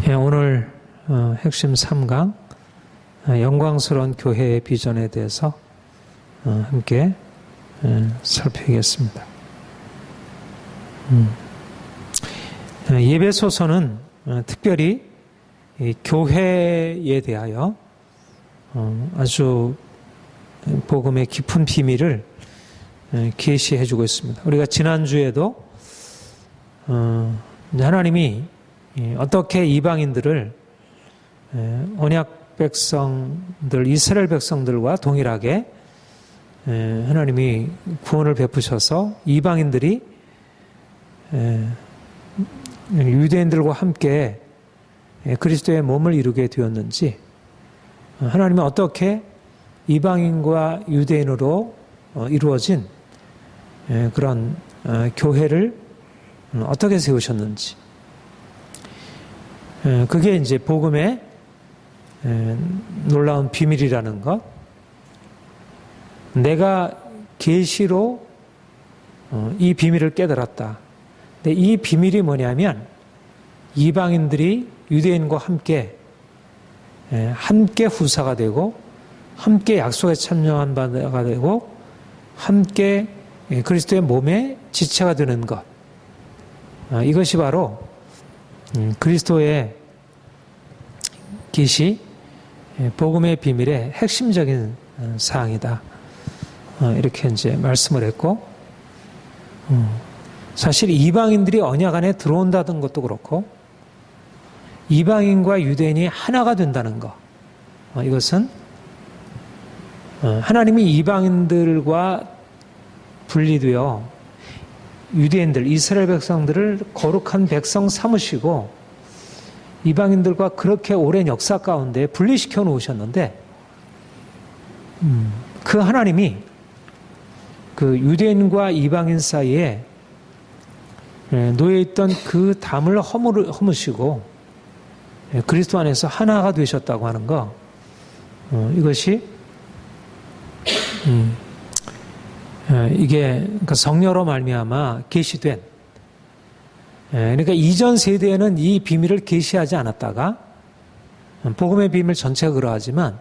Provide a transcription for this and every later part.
오늘 핵심 3강 영광스러운 교회의 비전에 대해서 함께 살펴보겠습니다. 예배소서는 특별히 교회에 대하여 아주 복음의 깊은 비밀을 계시해 주고 있습니다. 우리가 지난주에도 하나님이 어떻게 이방인들을 언약 백성들, 이스라엘 백성들과 동일하게 하나님이 구원을 베푸셔서 이방인들이 유대인들과 함께 그리스도의 몸을 이루게 되었는지, 하나님이 어떻게 이방인과 유대인으로 이루어진 그런 교회를 어떻게 세우셨는지, 그게 이제 복음의 놀라운 비밀이라는 것. 내가 계시로 이 비밀을 깨달았다. 근데 이 비밀이 뭐냐면 이방인들이 유대인과 함께 후사가 되고 함께 약속에 참여한 바가 되고 함께 그리스도의 몸의 지체가 되는 것. 이것이 바로 그리스도의 계시, 복음의 비밀의 핵심적인 사항이다. 이렇게 이제 말씀을 했고, 사실 이방인들이 언약 안에 들어온다는 것도 그렇고, 이방인과 유대인이 하나가 된다는 것, 이것은 하나님이 이방인들과 분리되어 유대인들, 이스라엘 백성들을 거룩한 백성 삼으시고 이방인들과 그렇게 오랜 역사 가운데 분리시켜 놓으셨는데, 그 하나님이 그 유대인과 이방인 사이에 놓여있던 그 담을 허무시고 그리스도 안에서 하나가 되셨다고 하는 거, 이것이 이게 그러니까 성령으로 말미암아 계시된, 그러니까 이전 세대에는 이 비밀을 계시하지 않았다가 복음의 비밀 전체가 그러하지만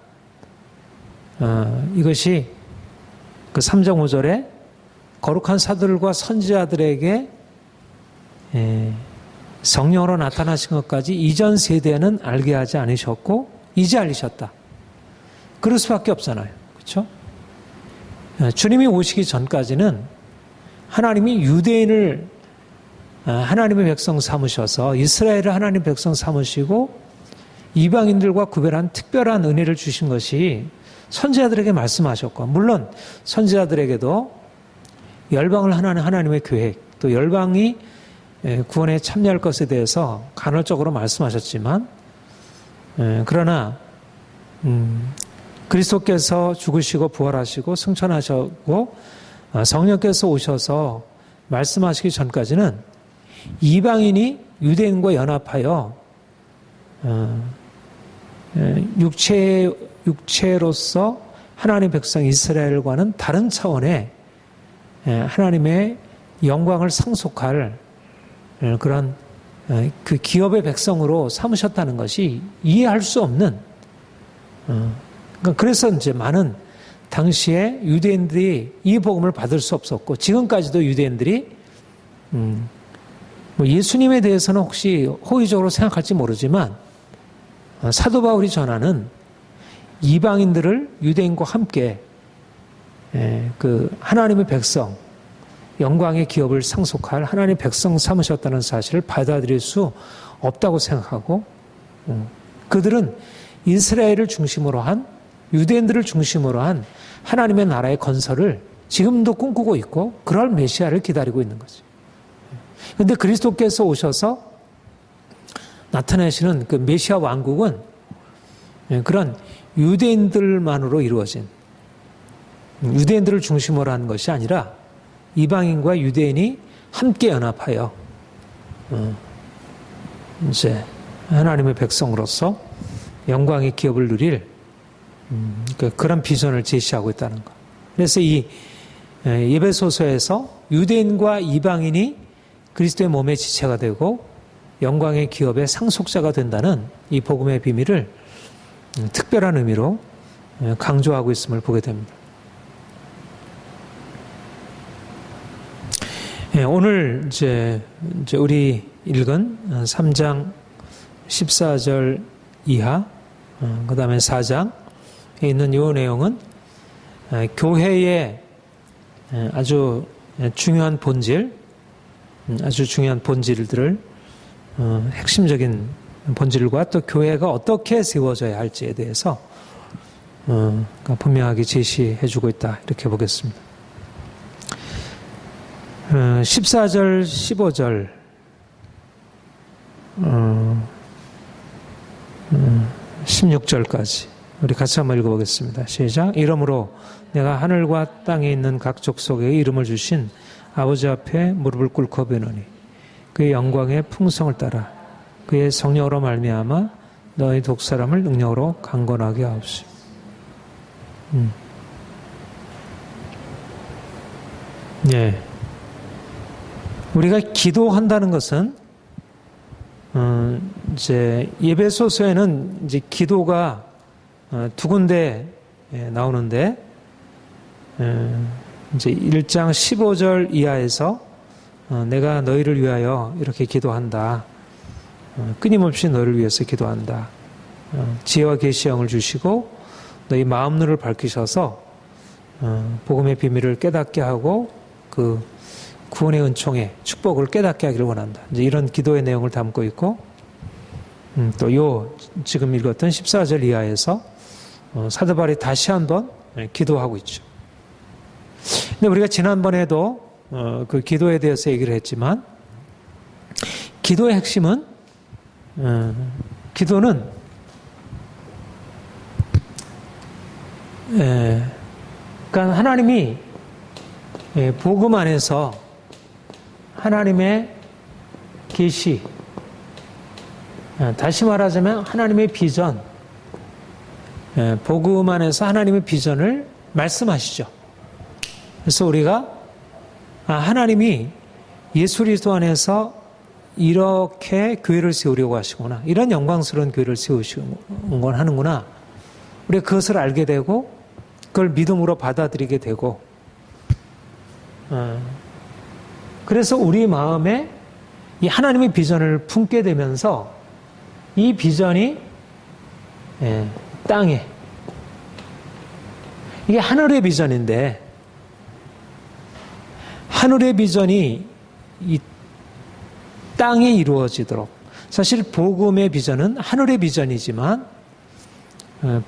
이것이 그 3장 5절에 거룩한 사도들과 선지자들에게 성령으로 나타나신 것까지 이전 세대에는 알게 하지 않으셨고 이제 알리셨다. 그럴 수밖에 없잖아요. 그렇죠? 주님이 오시기 전까지는 하나님이 유대인을 하나님의 백성 삼으셔서 이스라엘을 하나님의 백성 삼으시고 이방인들과 구별한 특별한 은혜를 주신 것이 선지자들에게 말씀하셨고, 물론 선지자들에게도 열방을 하나는 하나님의 계획, 또 열방이 구원에 참여할 것에 대해서 간헐적으로 말씀하셨지만, 그러나 그리스도께서 죽으시고 부활하시고 승천하셨고 성령께서 오셔서 말씀하시기 전까지는 이방인이 유대인과 연합하여 육체로서 하나님의 백성 이스라엘과는 다른 차원의 하나님의 영광을 상속할 그런 그 기업의 백성으로 삼으셨다는 것이 이해할 수 없는, 그래서 이제 많은 당시에 유대인들이 이 복음을 받을 수 없었고, 지금까지도 유대인들이 뭐 예수님에 대해서는 혹시 호의적으로 생각할지 모르지만 사도 바울이 전하는 이방인들을 유대인과 함께 그 하나님의 백성, 영광의 기업을 상속할 하나님의 백성 삼으셨다는 사실을 받아들일 수 없다고 생각하고, 그들은 이스라엘을 중심으로 한, 유대인들을 중심으로 한 하나님의 나라의 건설을 지금도 꿈꾸고 있고 그럴 메시아를 기다리고 있는 거죠. 그런데 그리스도께서 오셔서 나타내시는 그 메시아 왕국은 그런 유대인들만으로 이루어진, 유대인들을 중심으로 한 것이 아니라 이방인과 유대인이 함께 연합하여 이제 하나님의 백성으로서 영광의 기업을 누릴 그런 비전을 제시하고 있다는 것. 그래서 이 예배소서에서 유대인과 이방인이 그리스도의 몸의 지체가 되고 영광의 기업의 상속자가 된다는 이 복음의 비밀을 특별한 의미로 강조하고 있음을 보게 됩니다. 오늘 이제 우리 읽은 3장 14절 이하, 그 다음에 4장에 있는 이 내용은 교회의 아주 중요한 본질, 아주 중요한 본질들을 핵심적인 본질과 또 교회가 어떻게 세워져야 할지에 대해서 분명하게 제시해주고 있다, 이렇게 보겠습니다. 14절, 15절, 16절까지 우리 같이 한번 읽어보겠습니다. 시작. 이러므로 내가 하늘과 땅에 있는 각 족속에게 이름을 주신 아버지 앞에 무릎을 꿇고 비노니 그의 영광의 풍성을 따라 그의 성령으로 말미암아 너희 독사람을 능력으로 강건하게 하옵시고. 네. 우리가 기도한다는 것은 이제 에베소서에는 이제 기도가 두 군데 나오는데 이제 1장 15절 이하에서 내가 너희를 위하여 이렇게 기도한다. 끊임없이 너희를 위해서 기도한다. 지혜와 계시의 영을 주시고 너희 마음 눈을 밝히셔서 복음의 비밀을 깨닫게 하고 그 구원의 은총의 축복을 깨닫게 하기를 원한다. 이제 이런 기도의 내용을 담고 있고, 또 요 지금 읽었던 14절 이하에서 사도 바울이 다시 한번 기도하고 있죠. 근데 우리가 지난번에도 그 기도에 대해서 얘기를 했지만, 기도의 핵심은 기도는 그러니까 하나님이 복음 안에서 하나님의 계시, 다시 말하자면 하나님의 비전, 복음 안에서 하나님의 비전을 말씀하시죠. 그래서 우리가 하나님이 예수 그리스도 안에서 이렇게 교회를 세우려고 하시구나, 이런 영광스러운 교회를 세우시는 건 하는구나, 우리가 그것을 알게 되고 그걸 믿음으로 받아들이게 되고, 그래서 우리 마음에 이 하나님의 비전을 품게 되면서 이 비전이 땅에, 이게 하늘의 비전인데 하늘의 비전이 이 땅에 이루어지도록, 사실 복음의 비전은 하늘의 비전이지만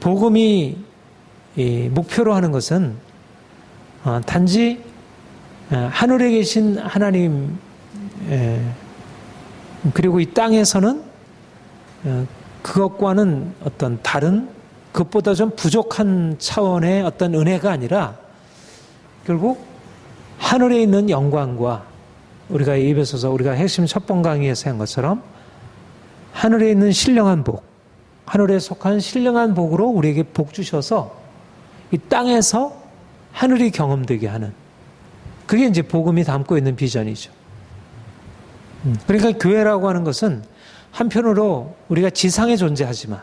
복음이 목표로 하는 것은 단지 하늘에 계신 하나님, 그리고 이 땅에서는 그것과는 어떤 다른, 그것보다 좀 부족한 차원의 어떤 은혜가 아니라 결국 하늘에 있는 영광과, 우리가 에베소서 우리가 핵심 첫 번 강의에서 한 것처럼 하늘에 있는 신령한 복, 하늘에 속한 신령한 복으로 우리에게 복 주셔서 이 땅에서 하늘이 경험되게 하는, 그게 이제 복음이 담고 있는 비전이죠. 그러니까 교회라고 하는 것은 한편으로 우리가 지상에 존재하지만,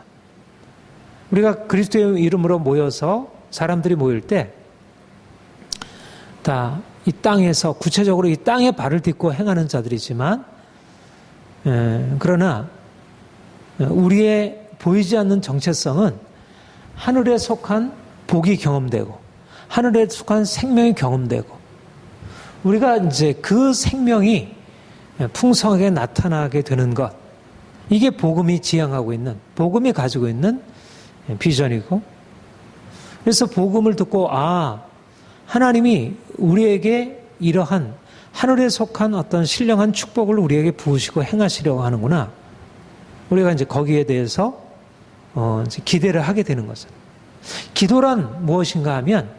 우리가 그리스도의 이름으로 모여서 사람들이 모일 때 다 이 땅에서, 구체적으로 이 땅에 발을 딛고 행하는 자들이지만, 그러나 우리의 보이지 않는 정체성은 하늘에 속한 복이 경험되고 하늘에 속한 생명이 경험되고, 우리가 이제 그 생명이 풍성하게 나타나게 되는 것, 이게 복음이 지향하고 있는, 복음이 가지고 있는 비전이고, 그래서 복음을 듣고 하나님이 우리에게 이러한 하늘에 속한 어떤 신령한 축복을 우리에게 부으시고 행하시려고 하는구나, 우리가 이제 거기에 대해서 이제 기대를 하게 되는 것은, 기도란 무엇인가 하면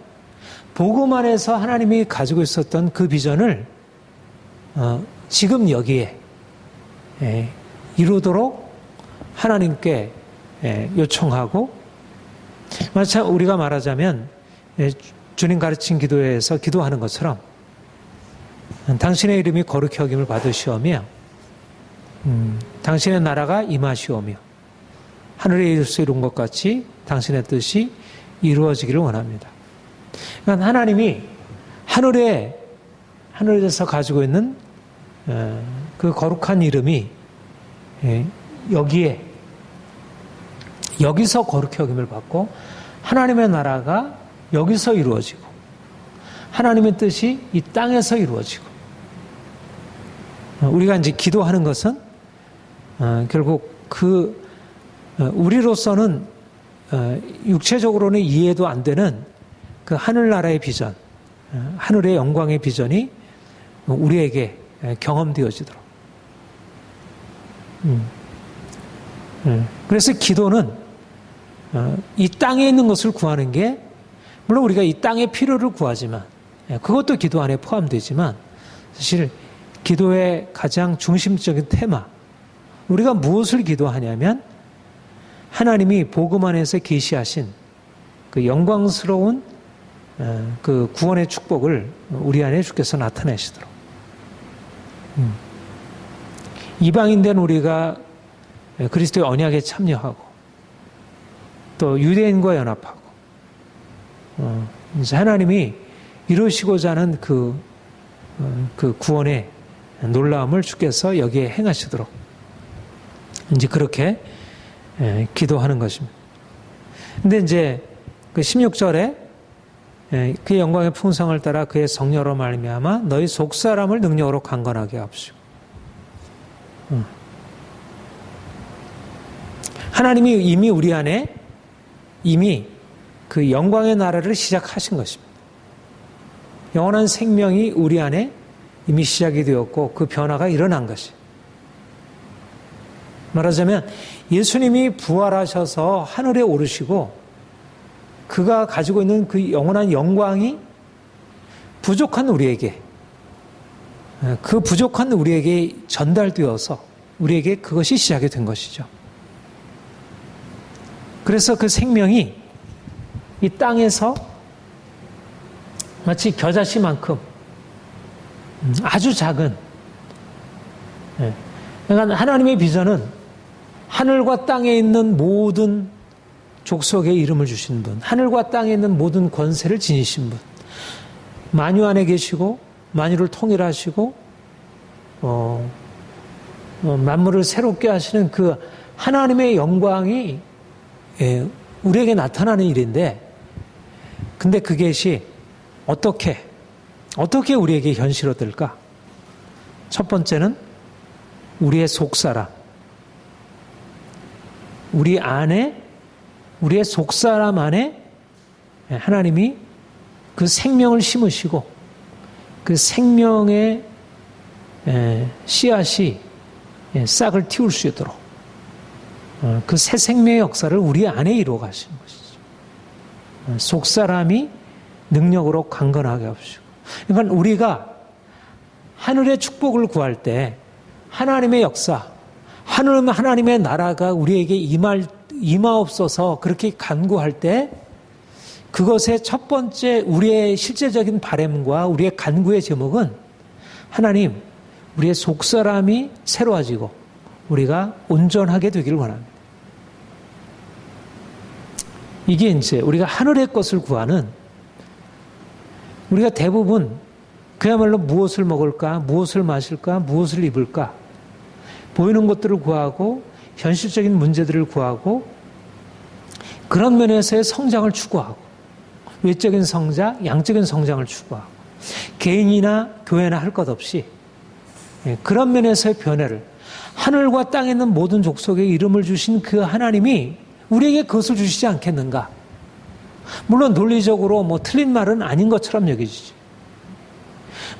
복음 안에서 하나님이 가지고 있었던 그 비전을 지금 여기에 이루도록 하나님께 요청하고, 마치 우리가 말하자면 주님 가르친 기도에서 기도하는 것처럼 당신의 이름이 거룩히 여김을 받으시오며 당신의 나라가 임하시오며 하늘에서 이룬 것 같이 당신의 뜻이 이루어지기를 원합니다. 그러니까 하나님이 하늘에서 가지고 있는 그 거룩한 이름이 여기서 거룩히 여김을 받고 하나님의 나라가 여기서 이루어지고 하나님의 뜻이 이 땅에서 이루어지고 우리가 이제 기도하는 것은 결국 우리로서는 육체적으로는 이해도 안 되는 그 하늘나라의 비전, 하늘의 영광의 비전이 우리에게 경험되어지도록. 그래서 기도는 이 땅에 있는 것을 구하는 게 물론 우리가 이 땅의 필요를 구하지만 그것도 기도 안에 포함되지만 사실 기도의 가장 중심적인 테마 우리가 무엇을 기도하냐면 하나님이 복음 안에서 계시하신 그 영광스러운 그 구원의 축복을 우리 안에 주께서 나타내시도록 이방인된 우리가 그리스도의 언약에 참여하고 또 유대인과 연합하고 이제 하나님이 이루시고자 하는 그 구원의 놀라움을 주께서 여기에 행하시도록 이제 그렇게 기도하는 것입니다. 근데 이제 그 16절에 그의 영광의 풍성을 따라 그의 성령으로 말미암아 너희 속사람을 능력으로 강건하게 하옵시고 하나님이 이미 우리 안에 이미 그 영광의 나라를 시작하신 것입니다. 영원한 생명이 우리 안에 이미 시작이 되었고 그 변화가 일어난 것이에요. 말하자면 예수님이 부활하셔서 하늘에 오르시고 그가 가지고 있는 그 영원한 영광이 부족한 우리에게 그 부족한 우리에게 전달되어서 우리에게 그것이 시작이 된 것이죠. 그래서 그 생명이 이 땅에서 마치 겨자씨만큼 아주 작은 그러니까 하나님의 비전은 하늘과 땅에 있는 모든 족속에 이름을 주신 분, 하늘과 땅에 있는 모든 권세를 지니신 분, 만유 안에 계시고 만유를 통일하시고 만물을 새롭게 하시는 그 하나님의 영광이 우리에게 나타나는 일인데 근데 그것이 어떻게 우리에게 현실화될까? 첫 번째는 우리의 속사람, 우리의 속사람 안에 하나님이 그 생명을 심으시고 그 생명의 씨앗이 싹을 틔울 수 있도록 그 새 생명의 역사를 우리 안에 이루어 가시는 것이죠. 속사람이 능력으로 강건하게 하시고 그러니까 우리가 하늘의 축복을 구할 때 하나님의 역사, 하나님의 나라가 우리에게 임하옵소서 그렇게 간구할 때 그것의 첫 번째 우리의 실제적인 바람과 우리의 간구의 제목은 하나님, 우리의 속사람이 새로워지고 우리가 온전하게 되기를 원합니다. 이게 이제 우리가 하늘의 것을 구하는 우리가 대부분 그야말로 무엇을 먹을까, 무엇을 마실까, 무엇을 입을까 보이는 것들을 구하고 현실적인 문제들을 구하고 그런 면에서의 성장을 추구하고 외적인 성장, 양적인 성장을 추구하고 개인이나 교회나 할 것 없이 그런 면에서의 변화를 하늘과 땅에 있는 모든 족속에 이름을 주신 그 하나님이 우리에게 그것을 주시지 않겠는가? 물론 논리적으로 틀린 말은 아닌 것처럼 여겨지지.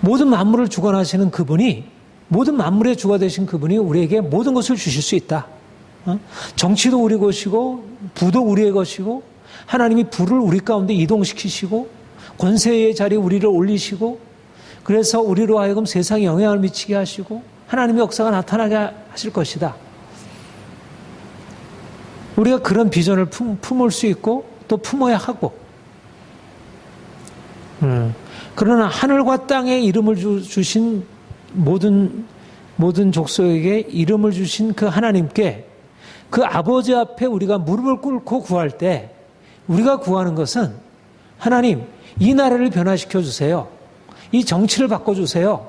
모든 만물을 주관하시는 그분이 모든 만물의 주가 되신 그분이 우리에게 모든 것을 주실 수 있다. 정치도 우리 것이고 부도 우리의 것이고 하나님이 부를 우리 가운데 이동시키시고 권세의 자리에 우리를 올리시고 그래서 우리로 하여금 세상에 영향을 미치게 하시고 하나님의 역사가 나타나게 하실 것이다. 우리가 그런 비전을 품을 수 있고 또 품어야 하고 그러나 하늘과 땅에 이름을 주신 모든 모든 족속에게 이름을 주신 그 하나님께 그 아버지 앞에 우리가 무릎을 꿇고 구할 때 우리가 구하는 것은 하나님, 이 나라를 변화시켜 주세요. 이 정치를 바꿔주세요.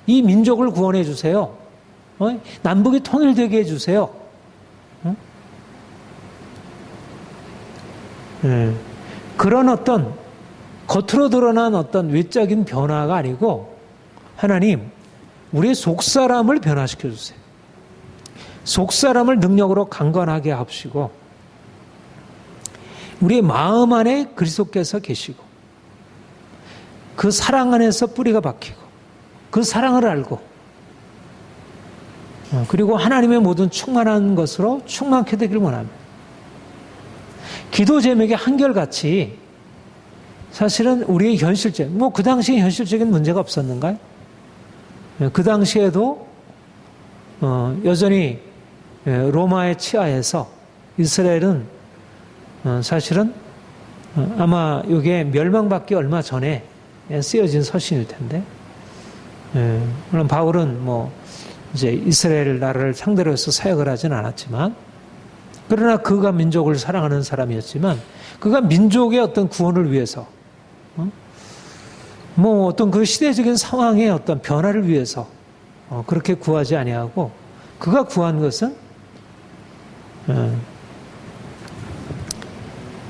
이 민족을 구원해 주세요. 남북이 통일되게 해주세요. 그런 어떤 겉으로 드러난 어떤 외적인 변화가 아니고 하나님, 우리의 속사람을 변화시켜 주세요. 속사람을 능력으로 강건하게 하시고 우리의 마음 안에 그리스도께서 계시고 그 사랑 안에서 뿌리가 박히고 그 사랑을 알고 그리고 하나님의 모든 충만한 것으로 충만케 되길 원합니다. 기도 제목이 한결같이 사실은 우리의 현실적, 그 당시에 현실적인 문제가 없었는가요? 그 당시에도 여전히 로마의 치하에서 이스라엘은 사실은 아마 이게 멸망받기 얼마 전에 쓰여진 서신일 텐데, 물론 바울은 이제 이스라엘 나라를 상대로 해서 사역을 하진 않았지만, 그러나 그가 민족을 사랑하는 사람이었지만, 그가 민족의 어떤 구원을 위해서, 어떤 그 시대적인 상황의 어떤 변화를 위해서 그렇게 구하지 아니하고, 그가 구한 것은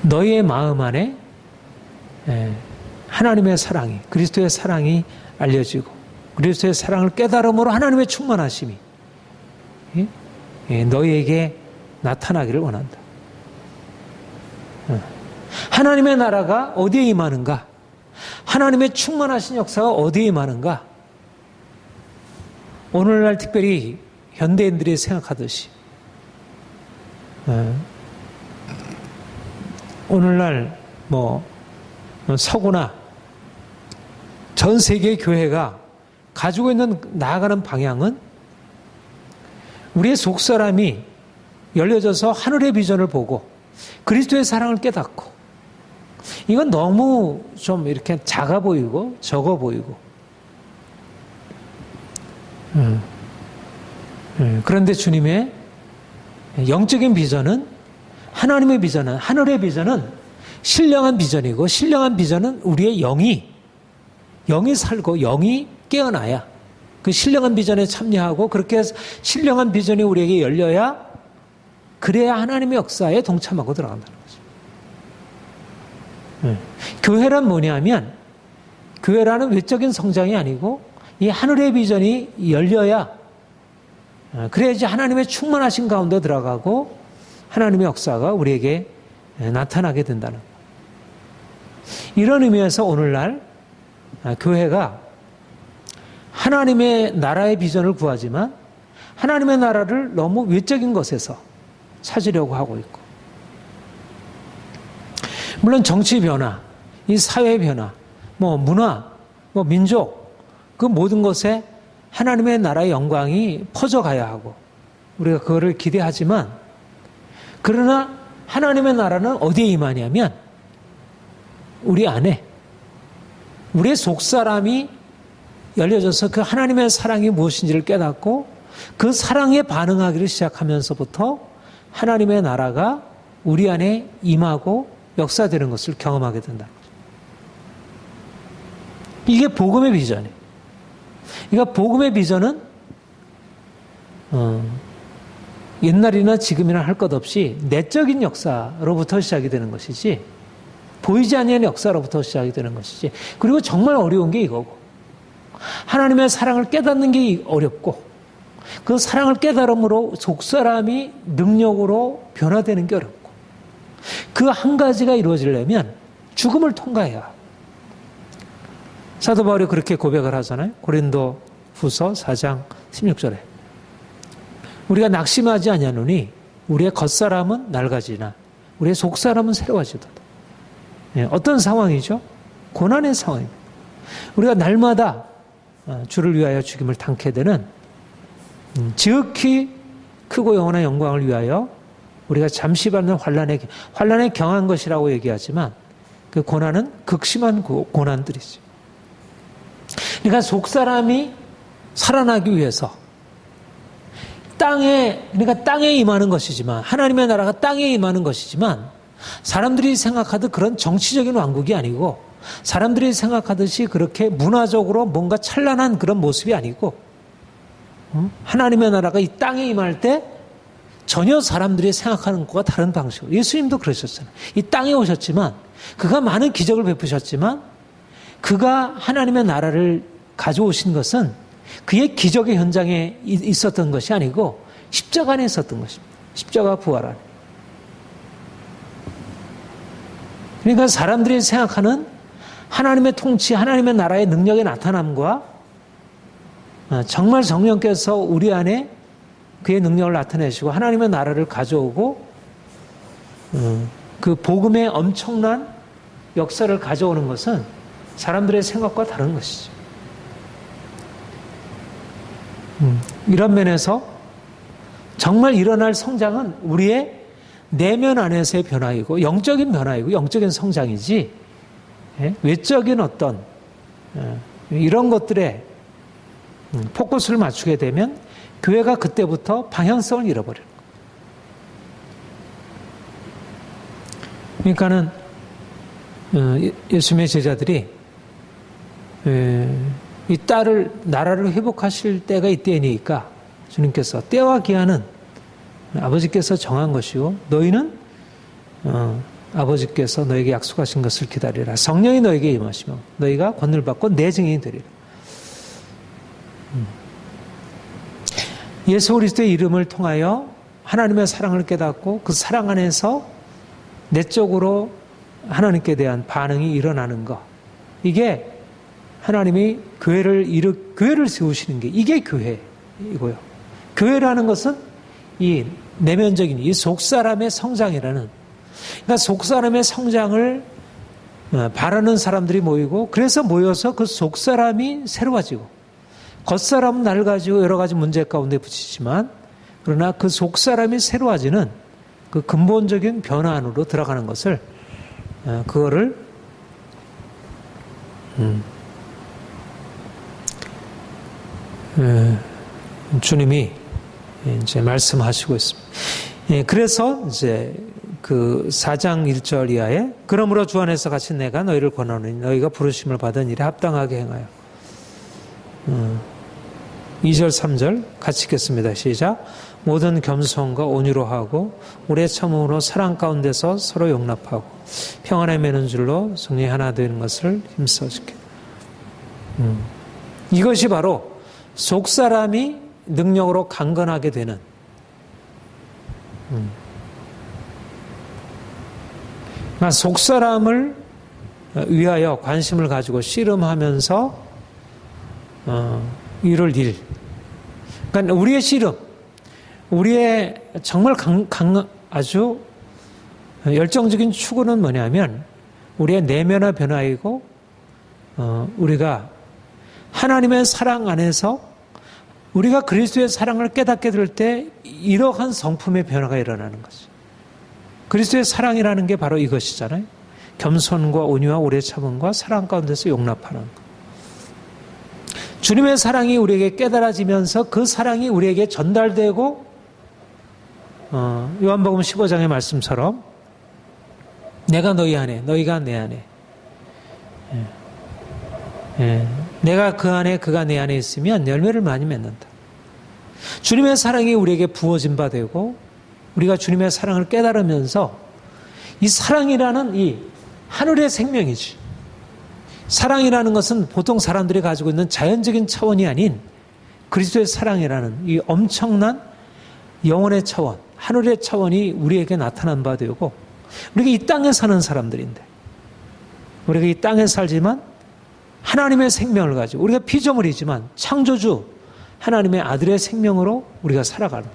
너희의 마음 안에 하나님의 사랑이, 그리스도의 사랑이 알려지고 그리스도의 사랑을 깨달음으로 하나님의 충만하심이 너희에게 나타나기를 원한다. 하나님의 나라가 어디에 임하는가? 하나님의 충만하신 역사가 어디에 임하는가? 오늘날 특별히 현대인들이 생각하듯이 오늘날 서구나 전 세계 교회가 가지고 있는 나아가는 방향은 우리의 속사람이 열려져서 하늘의 비전을 보고 그리스도의 사랑을 깨닫고, 이건 너무 좀 이렇게 작아 보이고 적어 보이고, 그런데 주님의 영적인 비전은, 하나님의 비전은, 하늘의 비전은 신령한 비전이고, 신령한 비전은 우리의 영이 살고 영이 깨어나야 그 신령한 비전에 참여하고, 그렇게 신령한 비전이 우리에게 열려야, 그래야 하나님의 역사에 동참하고 들어간다는 거죠. 교회란 뭐냐면, 교회라는 외적인 성장이 아니고 이 하늘의 비전이 열려야, 그래야지 하나님의 충만하신 가운데 들어가고 하나님의 역사가 우리에게 나타나게 된다는 거예요. 이런 의미에서 오늘날 교회가 하나님의 나라의 비전을 구하지만 하나님의 나라를 너무 외적인 것에서 찾으려고 하고 있고, 물론 정치 변화, 이 사회 변화, 문화, 민족, 그 모든 것에 하나님의 나라의 영광이 퍼져가야 하고 우리가 그거를 기대하지만, 그러나 하나님의 나라는 어디에 임하냐면 우리 안에, 우리의 속사람이 열려져서 그 하나님의 사랑이 무엇인지를 깨닫고 그 사랑에 반응하기를 시작하면서부터 하나님의 나라가 우리 안에 임하고 역사되는 것을 경험하게 된다는 거죠. 이게 복음의 비전이에요. 그러니까 복음의 비전은 옛날이나 지금이나 할 것 없이 내적인 역사로부터 시작이 되는 것이지, 보이지 않는 역사로부터 시작이 되는 것이지, 그리고 정말 어려운 게 이거고, 하나님의 사랑을 깨닫는 게 어렵고, 그 사랑을 깨달음으로 속사람이 능력으로 변화되는 게 어렵고, 그 한 가지가 이루어지려면 죽음을 통과해야. 사도 바울이 그렇게 고백을 하잖아요. 고린도 후서 4장 16절에 우리가 낙심하지 아니하노니 우리의 겉사람은 낡아지나 우리의 속사람은 새로워지도다. 어떤 상황이죠? 고난의 상황입니다. 우리가 날마다 주를 위하여 죽임을 당케 되는 지극히 크고 영원한 영광을 위하여 우리가 잠시 받는 환난에 경한 것이라고 얘기하지만, 그 고난은 극심한 고난들이죠. 그러니까 속사람이 살아나기 위해서, 그러니까 땅에 임하는 것이지만, 하나님의 나라가 땅에 임하는 것이지만, 사람들이 생각하듯 그런 정치적인 왕국이 아니고, 사람들이 생각하듯이 그렇게 문화적으로 뭔가 찬란한 그런 모습이 아니고, 하나님의 나라가 이 땅에 임할 때 전혀 사람들이 생각하는 것과 다른 방식으로. 예수님도 그러셨잖아요. 이 땅에 오셨지만, 그가 많은 기적을 베푸셨지만, 그가 하나님의 나라를 가져오신 것은 그의 기적의 현장에 있었던 것이 아니고 십자가 안에 있었던 것입니다. 십자가 부활 안에. 그러니까 사람들이 생각하는 하나님의 통치, 하나님의 나라의 능력의 나타남과 정말 성령께서 우리 안에 그의 능력을 나타내시고 하나님의 나라를 가져오고 그 복음의 엄청난 역사를 가져오는 것은 사람들의 생각과 다른 것이죠. 이런 면에서 정말 일어날 성장은 우리의 내면 안에서의 변화이고 영적인 변화이고 영적인 성장이지 외적인 어떤 이런 것들에 포커스를 맞추게 되면 교회가 그때부터 방향성을 잃어버려요. 그러니까는 예수님의 제자들이 이 나라를 회복하실 때가 이때이니까 주님께서 때와 기한은 아버지께서 정한 것이고 너희는 아버지께서 너에게 약속하신 것을 기다리라. 성령이 너에게 임하시면 너희가 권능을 받고 내 증인이 되리라. 예수 그리스도의 이름을 통하여 하나님의 사랑을 깨닫고 그 사랑 안에서 내적으로 하나님께 대한 반응이 일어나는 것. 이게 하나님이 교회를 세우시는 게 이게 교회이고요. 교회라는 것은 이 내면적인 이 속사람의 성장이라는, 그러니까 속사람의 성장을 바라는 사람들이 모이고 그래서 모여서 그 속사람이 새로워지고 겉사람은 낡아지고 여러 가지 문제 가운데 부딪히지만 그러나 그 속사람이 새로워지는 그 근본적인 변화 안으로 들어가는 것을 그거를 주님이 이제 말씀하시고 있습니다. 그래서 이제 그 4장 1절 이하에 그러므로 주 안에서 같이 내가 너희를 권하노니 너희가 부르심을 받은 일에 합당하게 행하여 2절 3절 같이 읽겠습니다. 시작. 모든 겸손과 온유로 하고 오래 참음으로 사랑 가운데서 서로 용납하고 평안에 매는 줄로 성령이 하나 되는 것을 힘써 지켜. 이것이 바로 속사람이 능력으로 강건하게 되는 속사람을 위하여 관심을 가지고 씨름하면서 이룰 일. 그러니까 우리의 씨름, 우리의 정말 아주 열정적인 추구는 뭐냐면 우리의 내면의 변화이고 우리가 하나님의 사랑 안에서 우리가 그리스도의 사랑을 깨닫게 될 때 이러한 성품의 변화가 일어나는 거죠. 그리스도의 사랑이라는 게 바로 이것이잖아요. 겸손과 온유와 오래 참음과 사랑 가운데서 용납하는 것. 주님의 사랑이 우리에게 깨달아지면서 그 사랑이 우리에게 전달되고 요한복음 15장의 말씀처럼 내가 너희 안에 너희가 내 안에 내가 그 안에 그가 내 안에 있으면 열매를 많이 맺는다. 주님의 사랑이 우리에게 부어진 바 되고 우리가 주님의 사랑을 깨달으면서 이 사랑이라는 이 하늘의 생명이지. 사랑이라는 것은 보통 사람들이 가지고 있는 자연적인 차원이 아닌 그리스도의 사랑이라는 이 엄청난 영혼의 차원, 하늘의 차원이 우리에게 나타난 바 되고 우리가 이 땅에 사는 사람들인데 우리가 이 땅에 살지만 하나님의 생명을 가지고 우리가 피조물이지만 창조주 하나님의 아들의 생명으로 우리가 살아가는.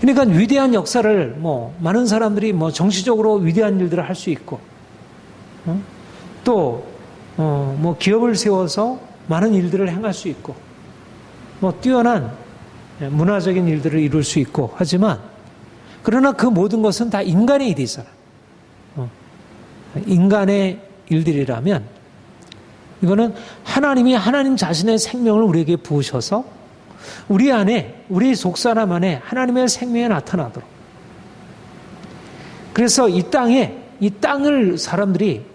그러니까 위대한 역사를 많은 사람들이 정치적으로 위대한 일들을 할 수 있고 또 기업을 세워서 많은 일들을 행할 수 있고 뛰어난 문화적인 일들을 이룰 수 있고 하지만 그러나 그 모든 것은 다 인간의 일이잖아. 인간의 일들이라면 이거는 하나님이 하나님 자신의 생명을 우리에게 부으셔서 우리 안에, 우리 속사람 안에 하나님의 생명이 나타나도록. 그래서 이 땅을 사람들이,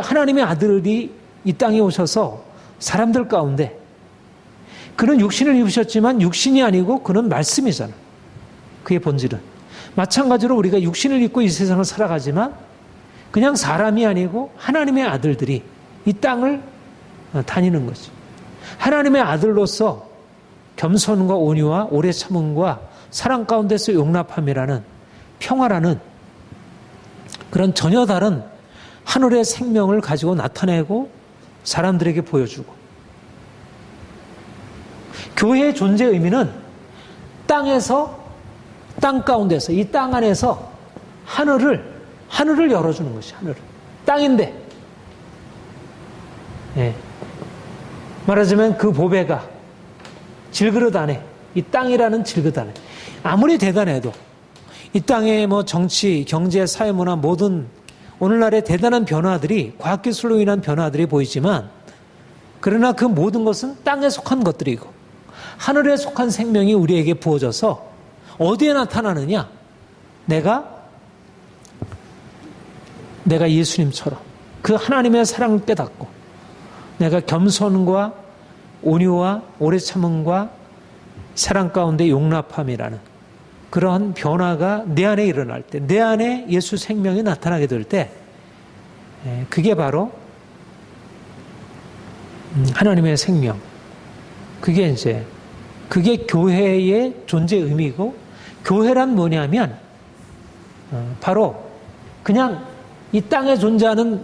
하나님의 아들이 이 땅에 오셔서 사람들 가운데, 그는 육신을 입으셨지만 육신이 아니고 그는 말씀이잖아. 그의 본질은. 마찬가지로 우리가 육신을 입고 이 세상을 살아가지만 그냥 사람이 아니고 하나님의 아들들이 이 땅을 다니는 거죠. 하나님의 아들로서 겸손과 온유와 오래 참음과 사랑 가운데서 용납함이라는 평화라는 그런 전혀 다른 하늘의 생명을 가지고 나타내고 사람들에게 보여주고, 교회의 존재 의미는 땅 가운데서, 이 땅 안에서 하늘을 열어주는 것이, 하늘을. 땅인데, 예. 말하자면 그 보배가 질그릇 안에, 이 땅이라는 질그릇 안에, 아무리 대단해도 이 땅의 뭐 정치, 경제, 사회, 문화 모든 오늘날의 대단한 변화들이, 과학기술로 인한 변화들이 보이지만, 그러나 그 모든 것은 땅에 속한 것들이고 하늘에 속한 생명이 우리에게 부어져서 어디에 나타나느냐? 내가 예수님처럼 그 하나님의 사랑을 깨닫고 내가 겸손과 온유와 오래 참음과 사랑 가운데 용납함이라는 그러한 변화가 내 안에 일어날 때, 내 안에 예수 생명이 나타나게 될 때, 그게 바로 하나님의 생명. 그게 교회의 존재 의미고, 교회란 뭐냐면 바로 그냥 이 땅에 존재하는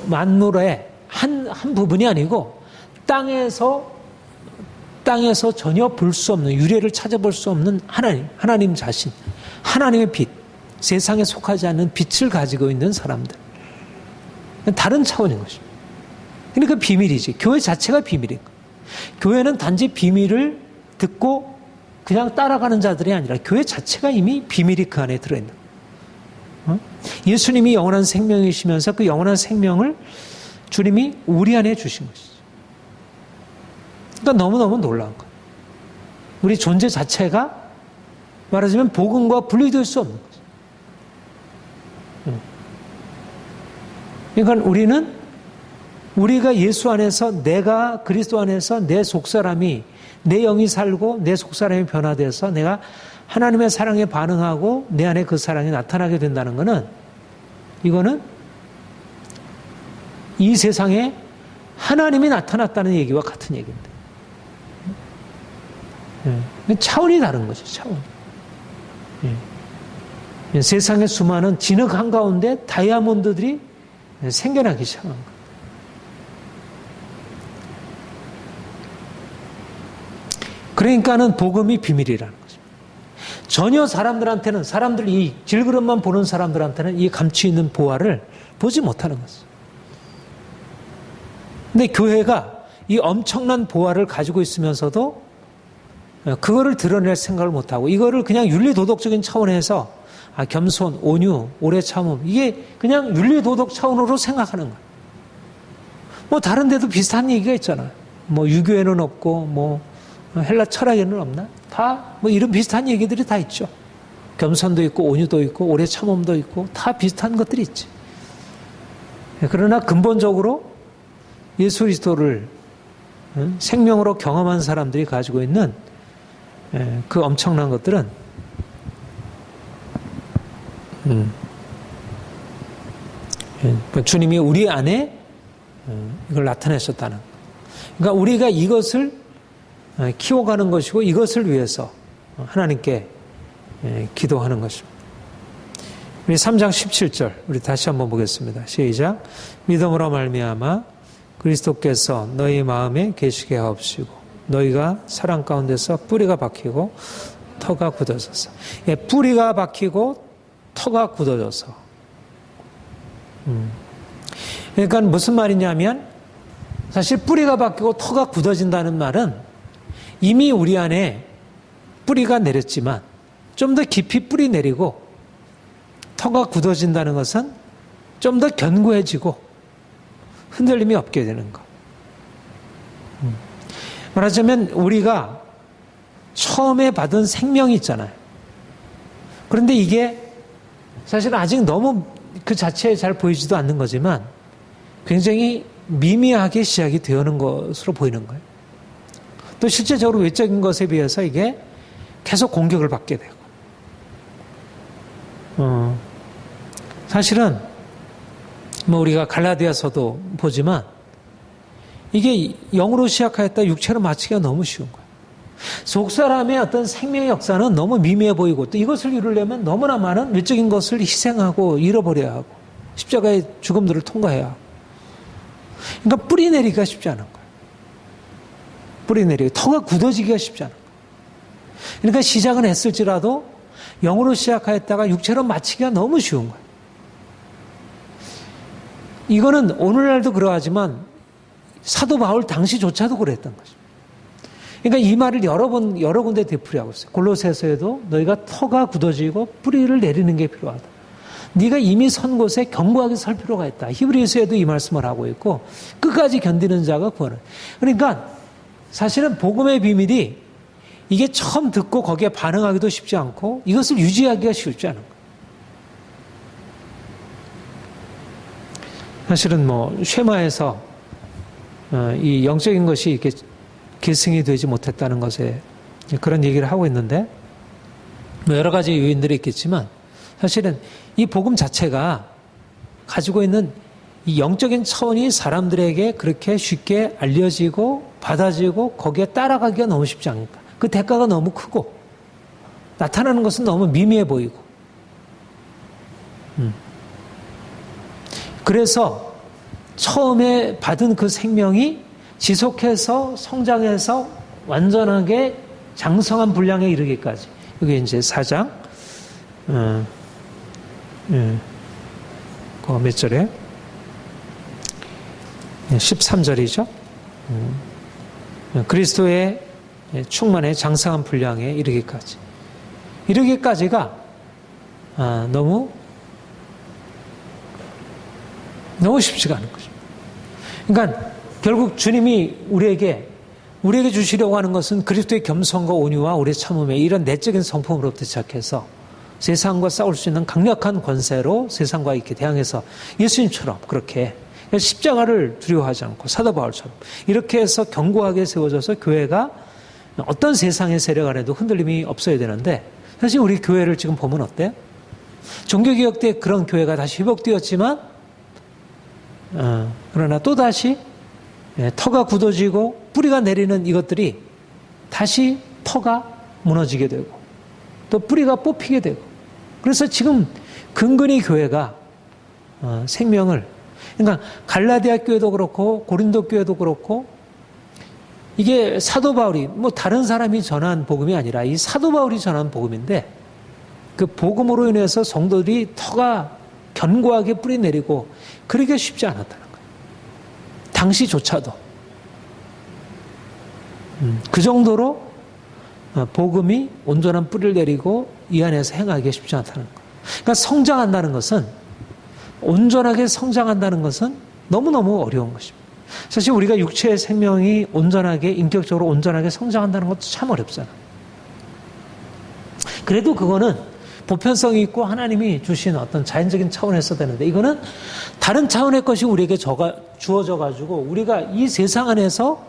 만물의 한 부분이 아니고 땅에서 전혀 볼 수 없는, 유래를 찾아볼 수 없는 하나님 자신, 하나님의 빛, 세상에 속하지 않는 빛을 가지고 있는 사람들. 다른 차원인 것입니다. 그러니까 비밀이지. 교회 자체가 비밀인 거예요. 교회는 단지 비밀을 듣고 그냥 따라가는 자들이 아니라 교회 자체가 이미 비밀이 그 안에 들어있는 거예요. 예수님이 영원한 생명이시면서 그 영원한 생명을 주님이 우리 안에 주신 것이죠. 그러니까 너무너무 놀라운 거예요. 우리 존재 자체가 말하자면 복음과 분리될 수 없는 거죠. 그러니까 우리가 예수 안에서, 내가 그리스도 안에서 내 속사람이, 내 영이 살고 내 속사람이 변화돼서 내가 하나님의 사랑에 반응하고 내 안에 그 사랑이 나타나게 된다는 것은, 이거는 이 세상에 하나님이 나타났다는 얘기와 같은 얘기입니다. 차원이 다른 거죠, 차원. 세상의 수많은 진흙 한가운데 다이아몬드들이 생겨나기 시작한 거예요. 그러니까는 복음이 비밀이라는 거죠. 전혀 사람들 이 질그릇만 보는 사람들한테는 이 감추 있는 보화를 보지 못하는 거죠. 근데 교회가 이 엄청난 보화를 가지고 있으면서도 그거를 드러낼 생각을 못하고, 이거를 그냥 윤리도덕적인 차원에서 겸손, 온유, 오래 참음, 이게 그냥 윤리도덕 차원으로 생각하는 거예요. 뭐 다른 데도 비슷한 얘기가 있잖아요. 뭐 유교에는 없고 뭐 헬라 철학에는 없나? 다 뭐 이런 비슷한 얘기들이 다 있죠. 겸손도 있고 온유도 있고 오래 참음도 있고 다 비슷한 것들이 있지. 그러나 근본적으로 예수 그리스도를 생명으로 경험한 사람들이 가지고 있는 그 엄청난 것들은 주님이 우리 안에 이걸 나타내셨다는. 그러니까 우리가 이것을 키워가는 것이고 이것을 위해서 하나님께 기도하는 것입니다. 우리 3장 17절 우리 다시 한번 보겠습니다. 시작. 믿음으로 말미암아 그리스도께서 너희 마음에 계시게 하옵시고 너희가 사랑 가운데서 뿌리가 박히고 터가 굳어져서. 뿌리가 박히고 터가 굳어져서. 그러니까 무슨 말이냐면 사실 뿌리가 박히고 터가 굳어진다는 말은 이미 우리 안에 뿌리가 내렸지만 좀 더 깊이 뿌리 내리고 터가 굳어진다는 것은 좀 더 견고해지고 흔들림이 없게 되는 것. 말하자면 우리가 처음에 받은 생명이 있잖아요. 그런데 이게 사실은 아직 너무 그 자체에 잘 보이지도 않는 거지만 굉장히 미미하게 시작이 되어오는 것으로 보이는 거예요. 또 실제적으로 외적인 것에 비해서 이게 계속 공격을 받게 되고, 사실은 뭐 우리가 갈라디아서도 보지만 이게 영으로 시작하였다 육체로 마치기가 너무 쉬운 거예요. 속사람의 어떤 생명의 역사는 너무 미미해 보이고, 또 이것을 이루려면 너무나 많은 외적인 것을 희생하고 잃어버려야 하고 십자가의 죽음들을 통과해야 하고, 그러니까 뿌리 내리기가 쉽지 않은 거예요. 뿌리 내리기, 터가 굳어지기가 쉽지 않은 거예요. 그러니까 시작은 했을지라도 영으로 시작하였다가 육체로 마치기가 너무 쉬운 거예요. 이거는 오늘날도 그러하지만 사도 바울 당시조차도 그랬던 거죠. 그러니까 이 말을 여러 군데 되풀이하고 있어요. 골로새서에도 너희가 터가 굳어지고 뿌리를 내리는 게 필요하다. 네가 이미 선 곳에 견고하게 설 필요가 있다. 히브리서에도 이 말씀을 하고 있고, 끝까지 견디는 자가 구원을. 그러니까 사실은 복음의 비밀이 이게 처음 듣고 거기에 반응하기도 쉽지 않고 이것을 유지하기가 쉽지 않은 거예요. 사실은 뭐 쉐마에서 이 영적인 것이 이렇게 계승이 되지 못했다는 것에 그런 얘기를 하고 있는데, 뭐 여러 가지 요인들이 있겠지만 사실은 이 복음 자체가 가지고 있는 이 영적인 차원이 사람들에게 그렇게 쉽게 알려지고 받아지고 거기에 따라가기가 너무 쉽지 않으니까 그 대가가 너무 크고 나타나는 것은 너무 미미해 보이고, 그래서 처음에 받은 그 생명이 지속해서 성장해서 완전하게 장성한 분량에 이르기까지, 이게 이제 4장 그 몇 절에 13절이죠. 그리스도의 충만의 장성한 분량에 이르기까지가 너무 쉽지가 않은 거죠. 그러니까 결국 주님이 우리에게 주시려고 하는 것은 그리스도의 겸손과 온유와 오래 참음의 이런 내적인 성품으로부터 시작해서 세상과 싸울 수 있는 강력한 권세로 세상과 이렇게 대항해서 예수님처럼 그렇게 십자가를 두려워하지 않고 사도 바울처럼 이렇게 해서 견고하게 세워져서 교회가 어떤 세상의 세력 안에도 흔들림이 없어야 되는데, 사실 우리 교회를 지금 보면 어때요? 종교개혁 때 그런 교회가 다시 회복되었지만 그러나 또다시 터가 굳어지고 뿌리가 내리는 이것들이 다시 터가 무너지게 되고 또 뿌리가 뽑히게 되고, 그래서 지금 근근히 교회가 생명을, 그러니까 갈라디아 교회도 그렇고 고린도 교회도 그렇고, 이게 사도 바울이 뭐 다른 사람이 전한 복음이 아니라 이 사도 바울이 전한 복음인데, 그 복음으로 인해서 성도들이 터가 견고하게 뿌리 내리고 그러기가 쉽지 않았다는 거예요. 당시조차도 그 정도로 복음이 온전한 뿌리를 내리고 이 안에서 행하기가 쉽지 않다는 거예요. 그러니까 성장한다는 것은, 온전하게 성장한다는 것은 너무너무 어려운 것입니다. 사실 우리가 육체의 생명이 온전하게, 인격적으로 온전하게 성장한다는 것도 참 어렵잖아요. 그래도 그거는 보편성이 있고 하나님이 주신 어떤 자연적인 차원에서 되는데, 이거는 다른 차원의 것이 우리에게 주어져 가지고 우리가 이 세상 안에서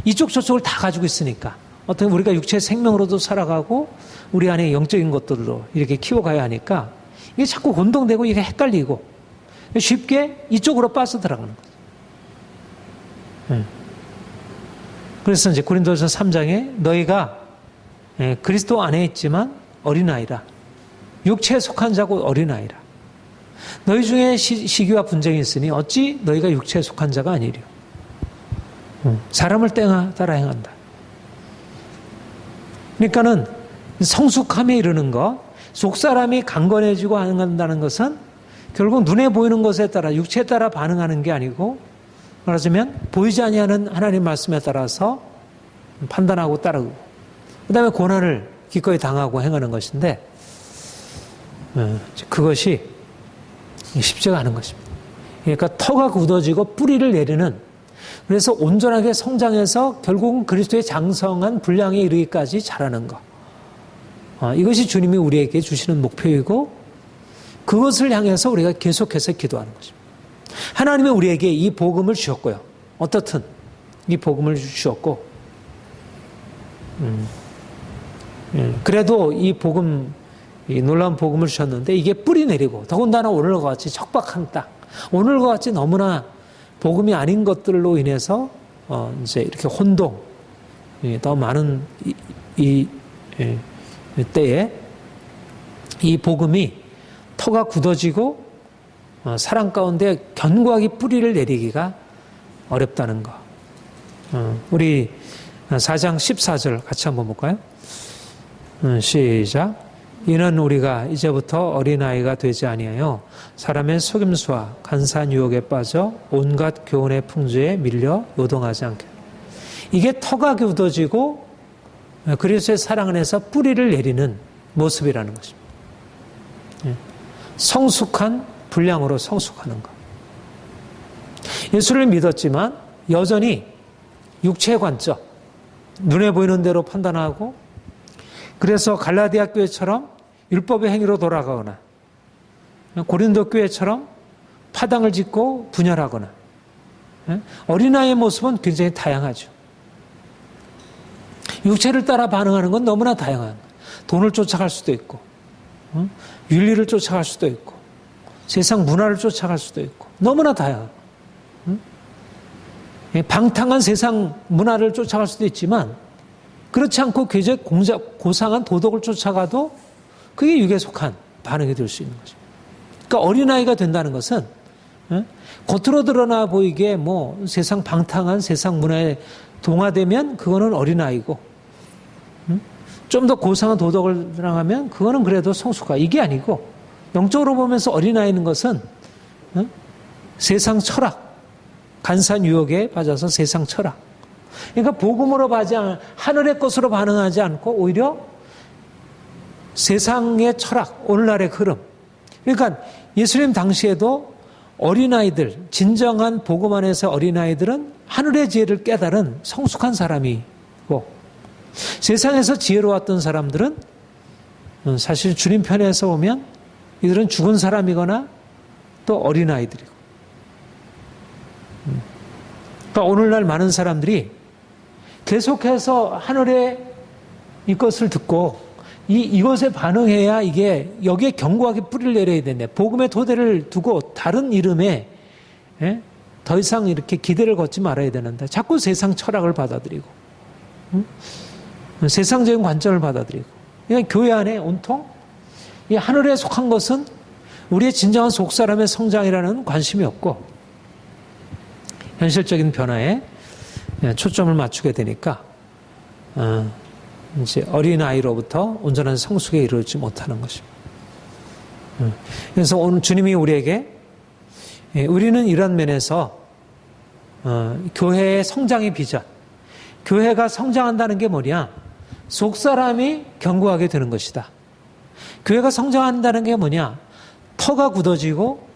이쪽 저쪽을 다 가지고 있으니까 어떻게 우리가 육체의 생명으로도 살아가고 우리 안에 영적인 것들로 이렇게 키워가야 하니까 이게 자꾸 혼동되고 이게 헷갈리고 쉽게 이쪽으로 빠져들어가는 거죠. 그래서 이제 고린도서 3장에 너희가 그리스도 안에 있지만 어린아이라, 육체에 속한 자고 어린아이라. 너희 중에 시기와 분쟁이 있으니 어찌 너희가 육체에 속한 자가 아니리요. 사람을 따라 행한다. 그러니까는 성숙함에 이르는 것, 속사람이 강건해지고 한다는 것은 결국 눈에 보이는 것에 따라, 육체에 따라 반응하는 게 아니고, 말하자면 보이지 아니하는 하나님 말씀에 따라서 판단하고 따르고, 그 다음에 고난을 기꺼이 당하고 행하는 것인데, 그것이 쉽지가 않은 것입니다. 그러니까 터가 굳어지고 뿌리를 내리는, 그래서 온전하게 성장해서 결국은 그리스도의 장성한 분량에 이르기까지 자라는 것. 이것이 주님이 우리에게 주시는 목표이고 그것을 향해서 우리가 계속해서 기도하는 것입니다. 하나님이 우리에게 이 복음을 주셨고요. 어떻든 이 복음을 주셨고 그래도 이 복음, 이 놀라운 복음을 주셨는데 이게 뿌리 내리고 더군다나 오늘과 같이 척박한 땅, 오늘과 같이 너무나 복음이 아닌 것들로 인해서 이제 이렇게 혼동, 더 많은 이 때에 이 복음이 터가 굳어지고 사랑 가운데 견고하게 뿌리를 내리기가 어렵다는 것. 우리 4장 14절 같이 한번 볼까요? 시작. 이는 우리가 이제부터 어린아이가 되지 아니하여 사람의 속임수와 간사한 유혹에 빠져 온갖 교훈의 풍조에 밀려 요동하지 않게. 이게 터가 굳어지고 그리스도의 사랑 안에서 뿌리를 내리는 모습이라는 것입니다. 성숙한 분량으로 성숙하는 것. 예수를 믿었지만 여전히 육체의 관점, 눈에 보이는 대로 판단하고 그래서 갈라디아 교회처럼 율법의 행위로 돌아가거나 고린도 교회처럼 파당을 짓고 분열하거나 어린아이의 모습은 굉장히 다양하죠. 육체를 따라 반응하는 건 너무나 다양한 돈을 쫓아갈 수도 있고 윤리를 쫓아갈 수도 있고 세상 문화를 쫓아갈 수도 있고 너무나 다양하고 방탕한 세상 문화를 쫓아갈 수도 있지만 그렇지 않고 굉장히 고상한 도덕을 쫓아가도 그게 육에 속한 반응이 될 수 있는 거죠. 그러니까 어린아이가 된다는 것은 겉으로 드러나 보이게 뭐 세상 방탕한 세상 문화에 동화되면 그거는 어린아이고 좀 더 고상한 도덕을 나가면 그거는 그래도 성숙화. 이게 아니고 영적으로 보면서 어린아이는 것은 세상 철학, 간사한 유혹에 빠져서 세상 철학. 그러니까 복음으로 하늘의 것으로 반응하지 않고 오히려 세상의 철학, 오늘날의 흐름. 그러니까 예수님 당시에도 어린아이들, 진정한 복음 안에서 어린아이들은 하늘의 지혜를 깨달은 성숙한 사람이고 세상에서 지혜로웠던 사람들은 사실 주님 편에서 보면 이들은 죽은 사람이거나 또 어린아이들이고 그러니까 오늘날 많은 사람들이 계속해서 하늘의 이것을 듣고 이것에 반응해야 이게 여기에 견고하게 뿌리를 내려야 되네. 복음의 토대를 두고 다른 이름에 더 이상 이렇게 기대를 걷지 말아야 되는데 자꾸 세상 철학을 받아들이고 세상적인 관점을 받아들이고 그냥 교회 안에 온통 이 하늘에 속한 것은 우리의 진정한 속사람의 성장이라는 관심이 없고 현실적인 변화에 초점을 맞추게 되니까 이제 어린아이로부터 온전한 성숙에 이르지 못하는 것입니다. 그래서 오늘 주님이 우리에게 우리는 이런 면에서 교회의 성장의 비전, 교회가 성장한다는 게 뭐냐? 속사람이 견고하게 되는 것이다. 교회가 성장한다는 게 뭐냐? 터가 굳어지고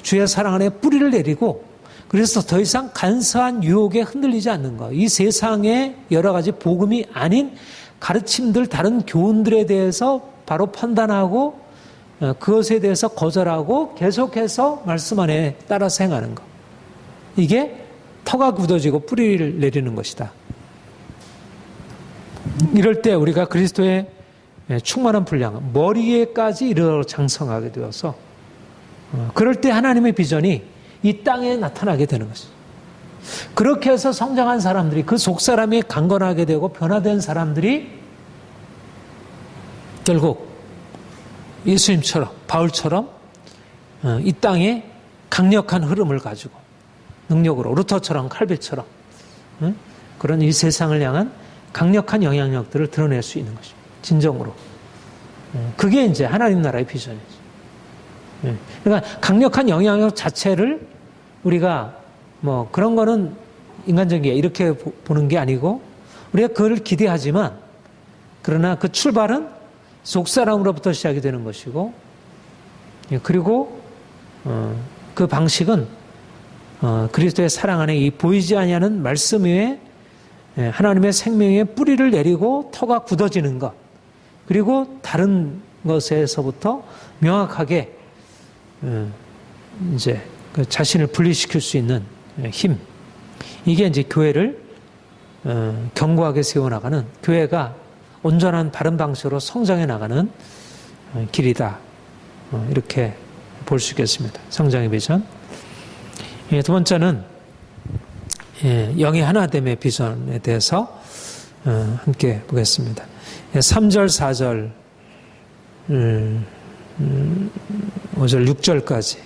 주의 사랑 안에 뿌리를 내리고 그래서 더 이상 간사한 유혹에 흔들리지 않는 것. 이 세상의 여러 가지 복음이 아닌 가르침들, 다른 교훈들에 대해서 바로 판단하고 그것에 대해서 거절하고 계속해서 말씀 안에 따라서 행하는 것. 이게 터가 굳어지고 뿌리를 내리는 것이다. 이럴 때 우리가 그리스도의 충만한 분량, 머리에까지 이르러 장성하게 되어서 그럴 때 하나님의 비전이 이 땅에 나타나게 되는 것이죠. 그렇게 해서 성장한 사람들이 그 속사람이 강건하게 되고 변화된 사람들이 결국 예수님처럼 바울처럼 이 땅에 강력한 흐름을 가지고 능력으로 루터처럼 칼빈처럼 그런 이 세상을 향한 강력한 영향력들을 드러낼 수 있는 것입니다. 진정으로. 그게 이제 하나님 나라의 비전이죠. 그러니까 강력한 영향력 자체를 우리가 뭐 그런 거는 인간적이야 이렇게 보는 게 아니고 우리가 그걸 기대하지만 그러나 그 출발은 속사람으로부터 시작이 되는 것이고 그리고 그 방식은 그리스도의 사랑 안에 이 보이지 아니하는 말씀 위에 하나님의 생명의 뿌리를 내리고 터가 굳어지는 것, 그리고 다른 것에서부터 명확하게 이제 그 자신을 분리시킬 수 있는 힘, 이게 이제 교회를 견고하게 세워나가는, 교회가 온전한 바른 방식으로 성장해 나가는 길이다, 이렇게 볼 수 있겠습니다. 성장의 비전. 두 번째는 영의 하나됨의 비전에 대해서 함께 보겠습니다. 3절, 4절, 5절, 6절까지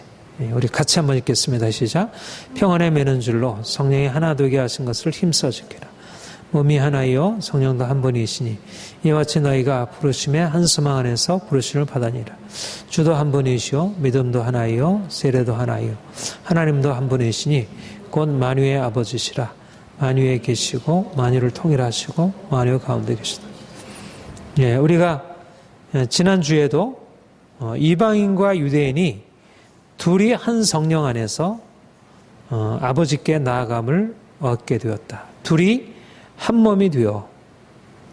우리 같이 한번 읽겠습니다. 시작. 평안에 매는 줄로 성령이 하나 되게 하신 것을 힘써 지키라. 몸이 하나이요 성령도 한 분이시니 이와 같이 너희가 부르심에 한 소망 안에서 부르심을 받으니라. 주도 한 분이시요 믿음도 하나이요 세례도 하나이요 하나님도 한 분이시니 곧 만유의 아버지시라. 만유에 계시고 만유를 통일하시고 만유 가운데 계시다. 우리가 지난주에도 이방인과 유대인이 둘이 한 성령 안에서 아버지께 나아감을 얻게 되었다. 둘이 한 몸이 되어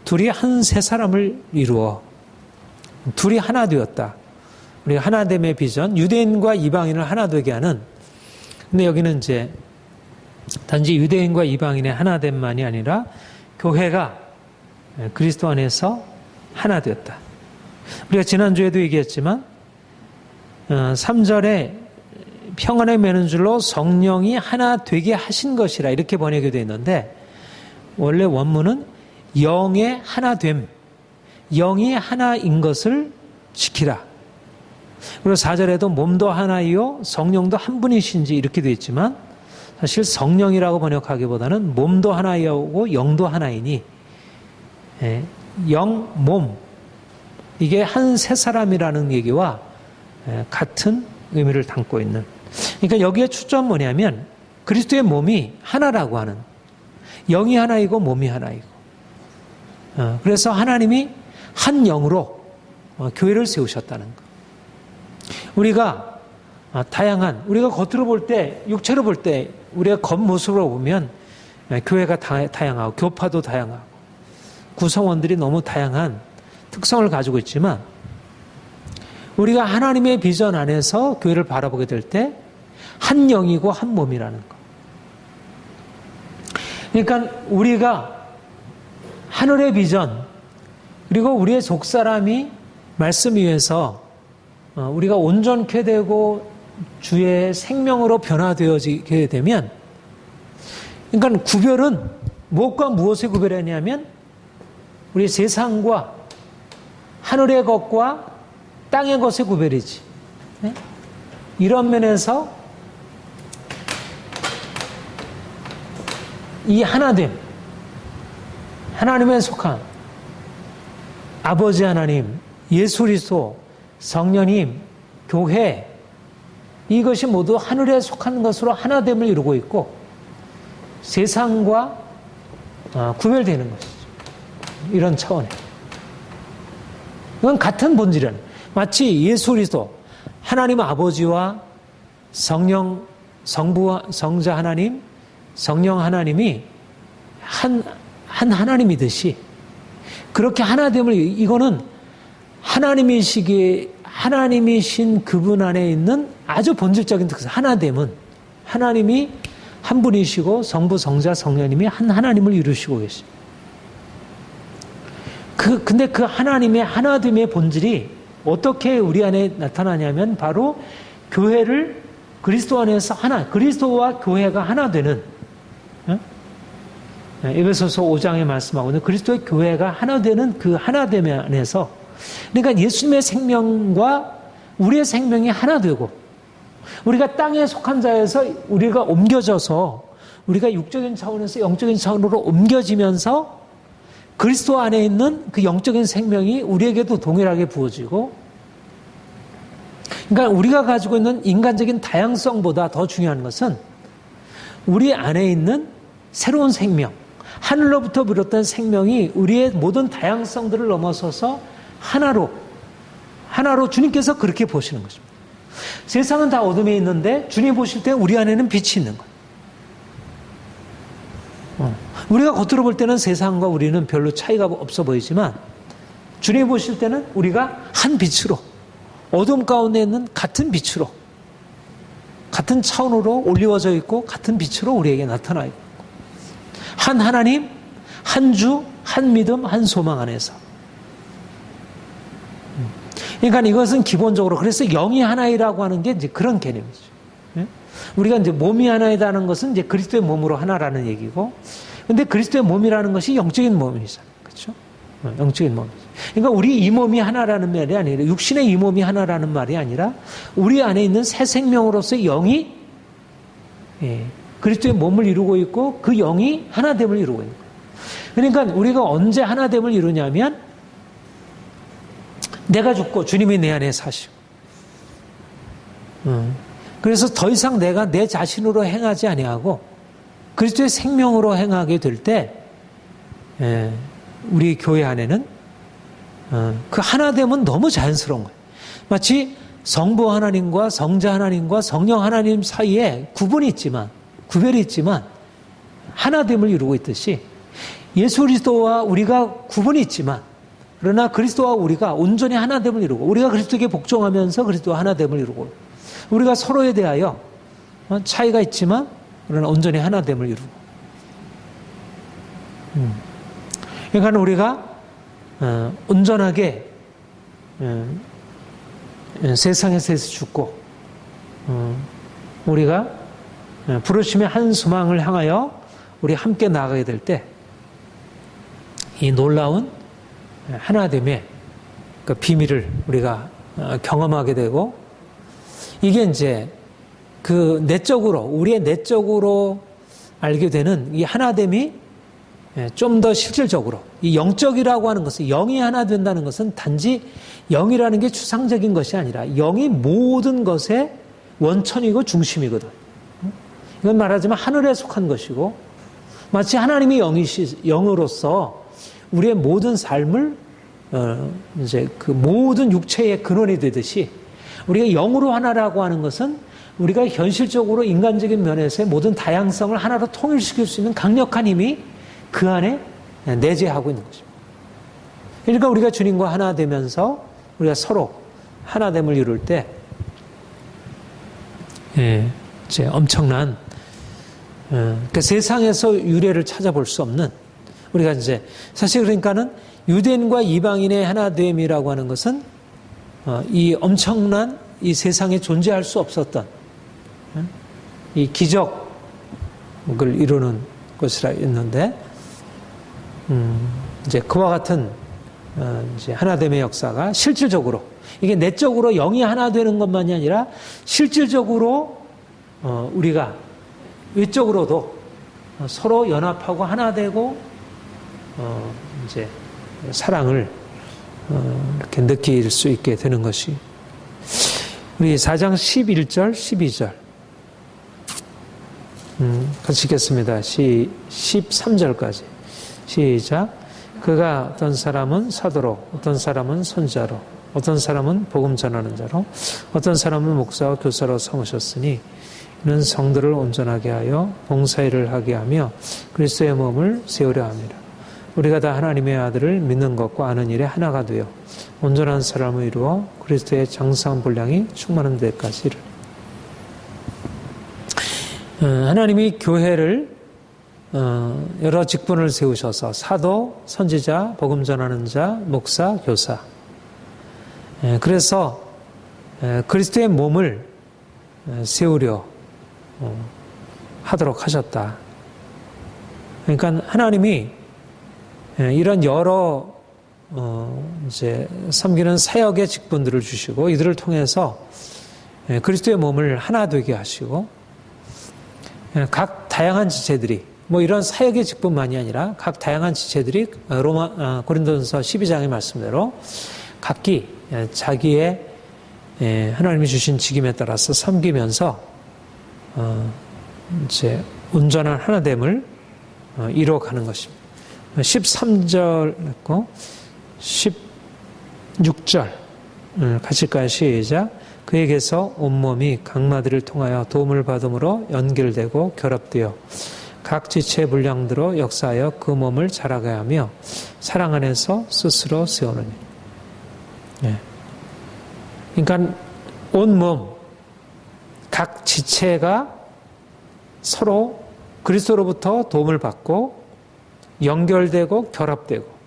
둘이 한 세 사람을 이루어 둘이 하나 되었다. 우리가 하나됨의 비전, 유대인과 이방인을 하나 되게 하는, 근데 여기는 이제 단지 유대인과 이방인의 하나됨만이 아니라 교회가 그리스도 안에서 하나 되었다. 우리가 지난주에도 얘기했지만 3절에 평안에 매는 줄로 성령이 하나 되게 하신 것이라 이렇게 번역이 되어 있는데, 원래 원문은 영의 하나됨, 영이 하나인 것을 지키라. 그리고 4절에도 몸도 하나이요 성령도 한 분이신지 이렇게 되어 있지만, 사실 성령이라고 번역하기보다는 몸도 하나이고 영도 하나이니 영, 몸, 이게 한 세 사람이라는 얘기와 같은 의미를 담고 있는, 그러니까 여기에 초점 뭐냐면 그리스도의 몸이 하나라고 하는, 영이 하나이고 몸이 하나이고, 그래서 하나님이 한 영으로 교회를 세우셨다는 것. 우리가 다양한, 우리가 겉으로 볼 때, 육체로 볼 때, 우리가 겉모습으로 보면 교회가 다양하고 교파도 다양하고 구성원들이 너무 다양한 특성을 가지고 있지만, 우리가 하나님의 비전 안에서 교회를 바라보게 될 때 한 영이고 한 몸이라는 것. 그러니까 우리가 하늘의 비전, 그리고 우리의 속사람이 말씀 위에서 우리가 온전케 되고 주의 생명으로 변화되어지게 되면, 그러니까 구별은 무엇과 무엇의 구별이냐면 우리 세상과 하늘의 것과 땅의 것의 구별이지. 네? 이런 면에서 이 하나됨, 하나님에 속한 아버지 하나님, 예수 그리스도, 성령님, 교회, 이것이 모두 하늘에 속한 것으로 하나됨을 이루고 있고 세상과 구별되는 것이죠. 이런 차원에. 이건 같은 본질은 마치 예수 그리스도, 하나님 아버지와 성령, 성부, 성자 하나님, 성령 하나님이 한 하나님이듯이 그렇게 하나됨을, 이거는 하나님이신 그분 안에 있는 아주 본질적인 특성, 하나됨은 하나님이 한 분이시고 성부, 성자, 성령님이 한 하나님을 이루시고 계십니다. 근데 그 하나님의 하나됨의 본질이 어떻게 우리 안에 나타나냐면 바로 교회를 그리스도 안에서 그리스도와 교회가 하나 되는, 에베소서 5장에 말씀하고는 그리스도의 교회가 하나 되는 그 하나됨 안에서, 그러니까 예수님의 생명과 우리의 생명이 하나 되고, 우리가 땅에 속한 자에서 우리가 옮겨져서 우리가 육적인 차원에서 영적인 차원으로 옮겨지면서 그리스도 안에 있는 그 영적인 생명이 우리에게도 동일하게 부어지고, 그러니까 우리가 가지고 있는 인간적인 다양성보다 더 중요한 것은 우리 안에 있는 새로운 생명, 하늘로부터 비롯된 생명이 우리의 모든 다양성들을 넘어서서 하나로 주님께서 그렇게 보시는 것입니다. 세상은 다 어둠에 있는데 주님 보실 때 우리 안에는 빛이 있는 거예요. 우리가 겉으로 볼 때는 세상과 우리는 별로 차이가 없어 보이지만 주님이 보실 때는 우리가 한 빛으로, 어둠 가운데 있는 같은 빛으로, 같은 차원으로 올리워져 있고 같은 빛으로 우리에게 나타나 있고, 한 하나님, 한 주, 한 믿음, 한 소망 안에서. 그러니까 이것은 기본적으로, 그래서 영이 하나이라고 하는 게 이제 그런 개념이죠. 우리가 이제 몸이 하나이다는 것은 이제 그리스도의 몸으로 하나라는 얘기고, 근데 그리스도의 몸이라는 것이 영적인 몸이잖아요. 그렇죠? 영적인 몸이죠. 그러니까 우리 이 몸이 하나라는 말이 아니라, 육신의 이 몸이 하나라는 말이 아니라, 우리 안에 있는 새 생명으로서의 영이 그리스도의 몸을 이루고 있고, 그 영이 하나됨을 이루고 있는 거예요. 그러니까 우리가 언제 하나됨을 이루냐면, 내가 죽고 주님이 내 안에 사시고, 그래서 더 이상 내가 내 자신으로 행하지 아니하고 그리스도의 생명으로 행하게 될 때, 우리 교회 안에는 그 하나됨은 너무 자연스러운 거예요. 마치 성부 하나님과 성자 하나님과 성령 하나님 사이에 구별이 있지만 하나됨을 이루고 있듯이, 예수 그리스도와 우리가 구분이 있지만 그러나 그리스도와 우리가 온전히 하나됨을 이루고, 우리가 그리스도에게 복종하면서 그리스도와 하나됨을 이루고, 우리가 서로에 대하여 차이가 있지만 그러나 온전히 하나됨을 이루고. 그러니까 우리가 온전하게 세상에서 죽고, 우리가 부르심의 한 소망을 향하여 우리 함께 나아가게 될 때, 이 놀라운 하나됨의 그 비밀을 우리가 경험하게 되고, 이게 이제 그 내적으로, 우리의 내적으로 알게 되는 이 하나됨이 좀 더 실질적으로, 이 영적이라고 하는 것은, 영이 하나 된다는 것은 단지 영이라는 게 추상적인 것이 아니라 영이 모든 것의 원천이고 중심이거든. 이건 말하자면 하늘에 속한 것이고, 마치 하나님이 영으로서 우리의 모든 삶을 이제 그 모든 육체의 근원이 되듯이, 우리가 영으로 하나라고 하는 것은 우리가 현실적으로 인간적인 면에서의 모든 다양성을 하나로 통일시킬 수 있는 강력한 힘이 그 안에 내재하고 있는 것입니다. 그러니까 우리가 주님과 하나 되면서 우리가 서로 하나됨을 이룰 때, 이제 엄청난 그 세상에서 유래를 찾아볼 수 없는, 우리가 이제 사실 그러니까는 유대인과 이방인의 하나됨이라고 하는 것은 이 엄청난 이 세상에 존재할 수 없었던 이 기적을 이루는 것이라 했는데, 이제 그와 같은 이제 하나됨의 역사가 실질적으로, 이게 내적으로 영이 하나 되는 것만이 아니라 실질적으로 우리가 외적으로도 서로 연합하고 하나 되고 이제 사랑을 이렇게 느낄 수 있게 되는 것이, 우리 4장 11절, 12절 같이 읽겠습니다. 13절까지 시작. 그가 어떤 사람은 사도로, 어떤 사람은 선자로, 어떤 사람은 복음 전하는 자로, 어떤 사람은 목사와 교사로 삼으셨으니 이는 성도를 온전하게 하여 봉사일을 하게 하며 그리스도의 몸을 세우려 합니다. 우리가 다 하나님의 아들을 믿는 것과 아는 일에 하나가 되어 온전한 사람을 이루어 그리스도의 장성한 분량이 충만한 데까지 이르. 하나님이 교회를 여러 직분을 세우셔서 사도, 선지자, 복음 전하는 자, 목사, 교사, 그래서 그리스도의 몸을 세우려 하도록 하셨다. 그러니까 하나님이 이런 여러 이제 섬기는 사역의 직분들을 주시고, 이들을 통해서 그리스도의 몸을 하나 되게 하시고, 각 다양한 지체들이, 뭐 이런 사역의 직분만이 아니라 각 다양한 지체들이 고린도전서 12장의 말씀대로 각기 자기의 하나님이 주신 직임에 따라서 섬기면서 이제 온전한 하나됨을 이루어가는 것입니다. 13절 했고 16절 같이 읽까요? 시작. 그에게서 온몸이 각마디를 통하여 도움을 받음으로 연결되고 결합되어 각 지체의 분량대로 역사하여 그 몸을 자라게 하며 사랑 안에서 스스로 세우느니. 예. 그러니까 온 몸, 각 지체가 서로 그리스도로부터 도움을 받고 연결되고 결합되고.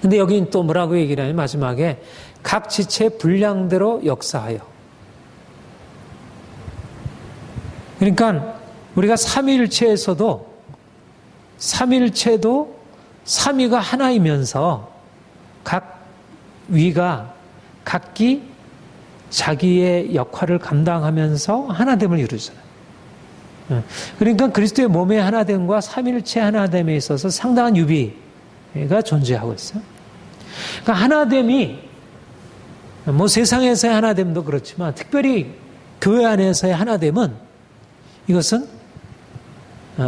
근데 여기는 또 뭐라고 얘기를 하냐면 마지막에 각 지체의 분량대로 역사하여. 그러니까 우리가 삼위일체에서도 삼위가 하나이면서 각 위가 각기 자기의 역할을 감당하면서 하나됨을 이루잖아요. 그러니까 그리스도의 몸의 하나됨과 삼위일체 하나됨에 있어서 상당한 유비가 존재하고 있어요. 그러니까 하나됨이 뭐 세상에서의 하나됨도 그렇지만 특별히 교회 안에서의 하나됨은 이것은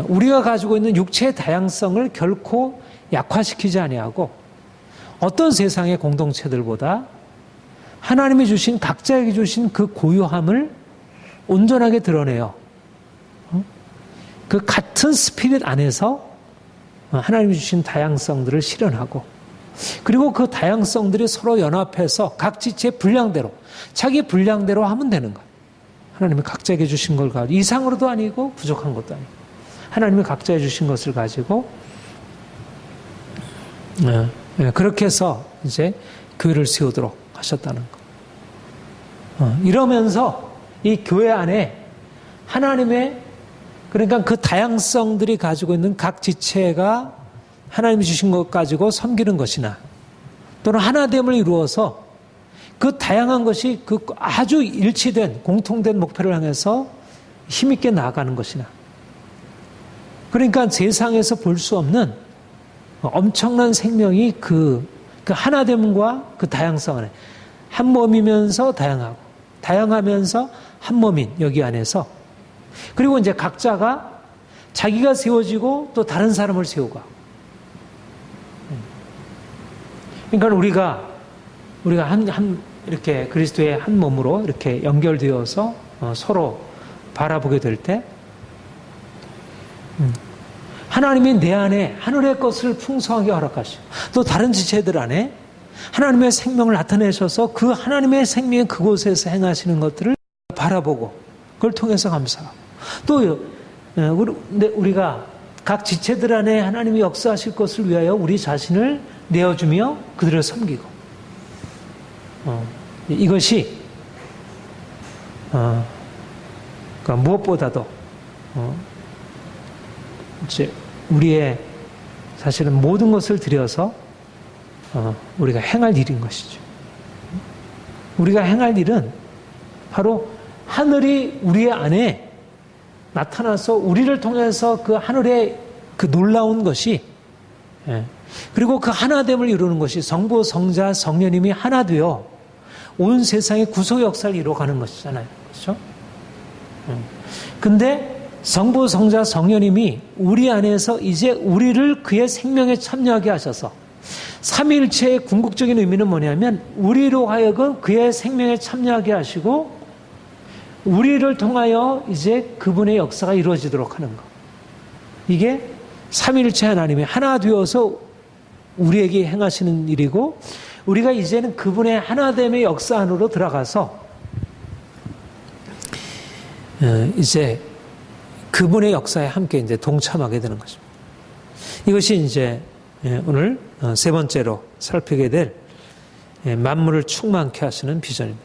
우리가 가지고 있는 육체의 다양성을 결코 약화시키지 아니하고 어떤 세상의 공동체들보다 하나님이 주신 각자에게 주신 그 고유함을 온전하게 드러내요. 그 같은 스피릿 안에서 하나님이 주신 다양성들을 실현하고 그리고 그 다양성들이 서로 연합해서 각 지체의 분량대로 자기 분량대로 하면 되는 거예요. 하나님이 각자에게 주신 걸 가지고 이상으로도 아니고 부족한 것도 아니고 하나님이 각자에 주신 것을 가지고 그렇게 해서 이제 교회를 세우도록 하셨다는 거. 이러면서 이 교회 안에 하나님의 그러니까 그 다양성들이 가지고 있는 각 지체가 하나님이 주신 것 가지고 섬기는 것이나 또는 하나됨을 이루어서 그 다양한 것이 그 아주 일치된 공통된 목표를 향해서 힘있게 나아가는 것이나 그러니까 세상에서 볼 수 없는 엄청난 생명이 그 하나됨과 그 다양성 안에 한 몸이면서 다양하고 다양하면서 한 몸인 여기 안에서 그리고 이제 각자가 자기가 세워지고 또 다른 사람을 세우고 그러니까 우리가 이렇게 그리스도의 한 몸으로 이렇게 연결되어서 서로 바라보게 될 때 하나님이 내 안에 하늘의 것을 풍성하게 허락하시고 또 다른 지체들 안에 하나님의 생명을 나타내셔서 그 하나님의 생명의 그곳에서 행하시는 것들을 바라보고 그걸 통해서 감사하고 또 우리가 각 지체들 안에 하나님이 역사하실 것을 위하여 우리 자신을 내어주며 그들을 섬기고 이것이 그러니까 무엇보다도 이제 우리의 사실은 모든 것을 들여서 우리가 행할 일인 것이죠. 우리가 행할 일은 바로 하늘이 우리 안에 나타나서 우리를 통해서 그 하늘의 그 놀라운 것이 그리고 그 하나됨을 이루는 것이 성부, 성자, 성령님이 하나 되어 온 세상의 구속 역사를 이루어가는 것이잖아요. 그렇죠? 근데 성부, 성자, 성령님이 우리 안에서 이제 우리를 그의 생명에 참여하게 하셔서 삼위일체의 궁극적인 의미는 뭐냐면 우리로 하여금 그의 생명에 참여하게 하시고 우리를 통하여 이제 그분의 역사가 이루어지도록 하는 것. 이게 삼위일체 하나님이 하나 되어서 우리에게 행하시는 일이고 우리가 이제는 그분의 하나됨의 역사 안으로 들어가서 이제 그분의 역사에 함께 이제 동참하게 되는 것입니다. 이것이 이제 오늘 세 번째로 살피게 될 만물을 충만케 하시는 비전입니다.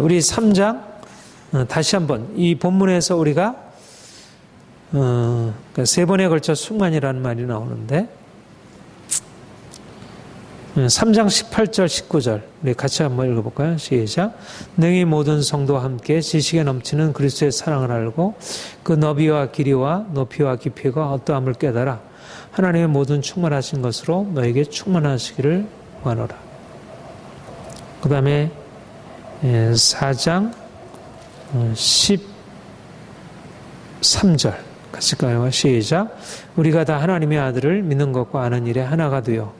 우리 3장 다시 한번 이 본문에서 우리가 세 번에 걸쳐 충만이라는 말이 나오는데 3장 18절 19절 우리 같이 한번 읽어볼까요? 시작. 능히 모든 성도와 함께 지식에 넘치는 그리스도의 사랑을 알고 그 너비와 길이와 높이와 깊이가 어떠함을 깨달아 하나님의 모든 충만하신 것으로 너에게 충만하시기를 원하노라. 그 다음에 4장 13절 같이 가요. 시작. 우리가 다 하나님의 아들을 믿는 것과 아는 일에 하나가 되어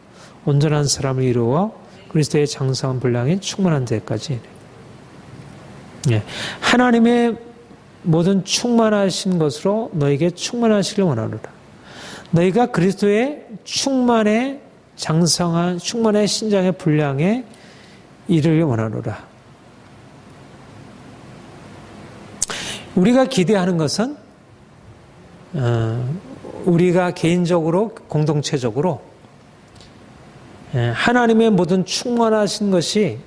온전한 사람을 이루어 그리스도의 장성한 분량이 충만한 데까지. 하나님의 모든 충만하신 것으로 너에게 충만하시길 원하노라. 너희가 그리스도의 충만의 장성한 충만의 신장의 분량에 이르길 원하노라. 우리가 기대하는 것은 우리가 개인적으로 공동체적으로 하나님의 모든 충만하신 것이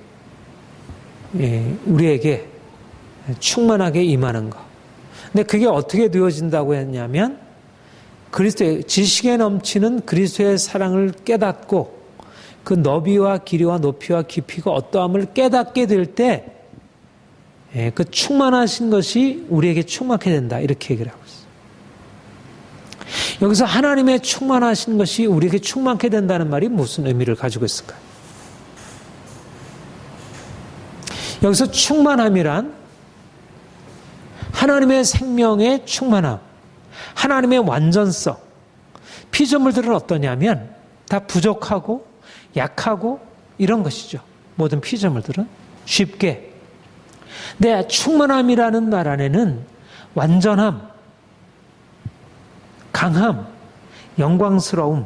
우리에게 충만하게 임하는 것. 근데 그게 어떻게 되어진다고 했냐면 그리스도의 지식에 넘치는 그리스도의 사랑을 깨닫고 그 너비와 길이와 높이와 깊이가 어떠함을 깨닫게 될 때 그 충만하신 것이 우리에게 충만하게 된다. 이렇게 얘기를 하고 있어요. 여기서 하나님의 충만하신 것이 우리에게 충만하게 된다는 말이 무슨 의미를 가지고 있을까요? 여기서 충만함이란 하나님의 생명의 충만함, 하나님의 완전성. 피조물들은 어떠냐면 다 부족하고 약하고 이런 것이죠. 모든 피조물들은 쉽게. 근데 충만함이라는 말 안에는 완전함, 강함, 영광스러움,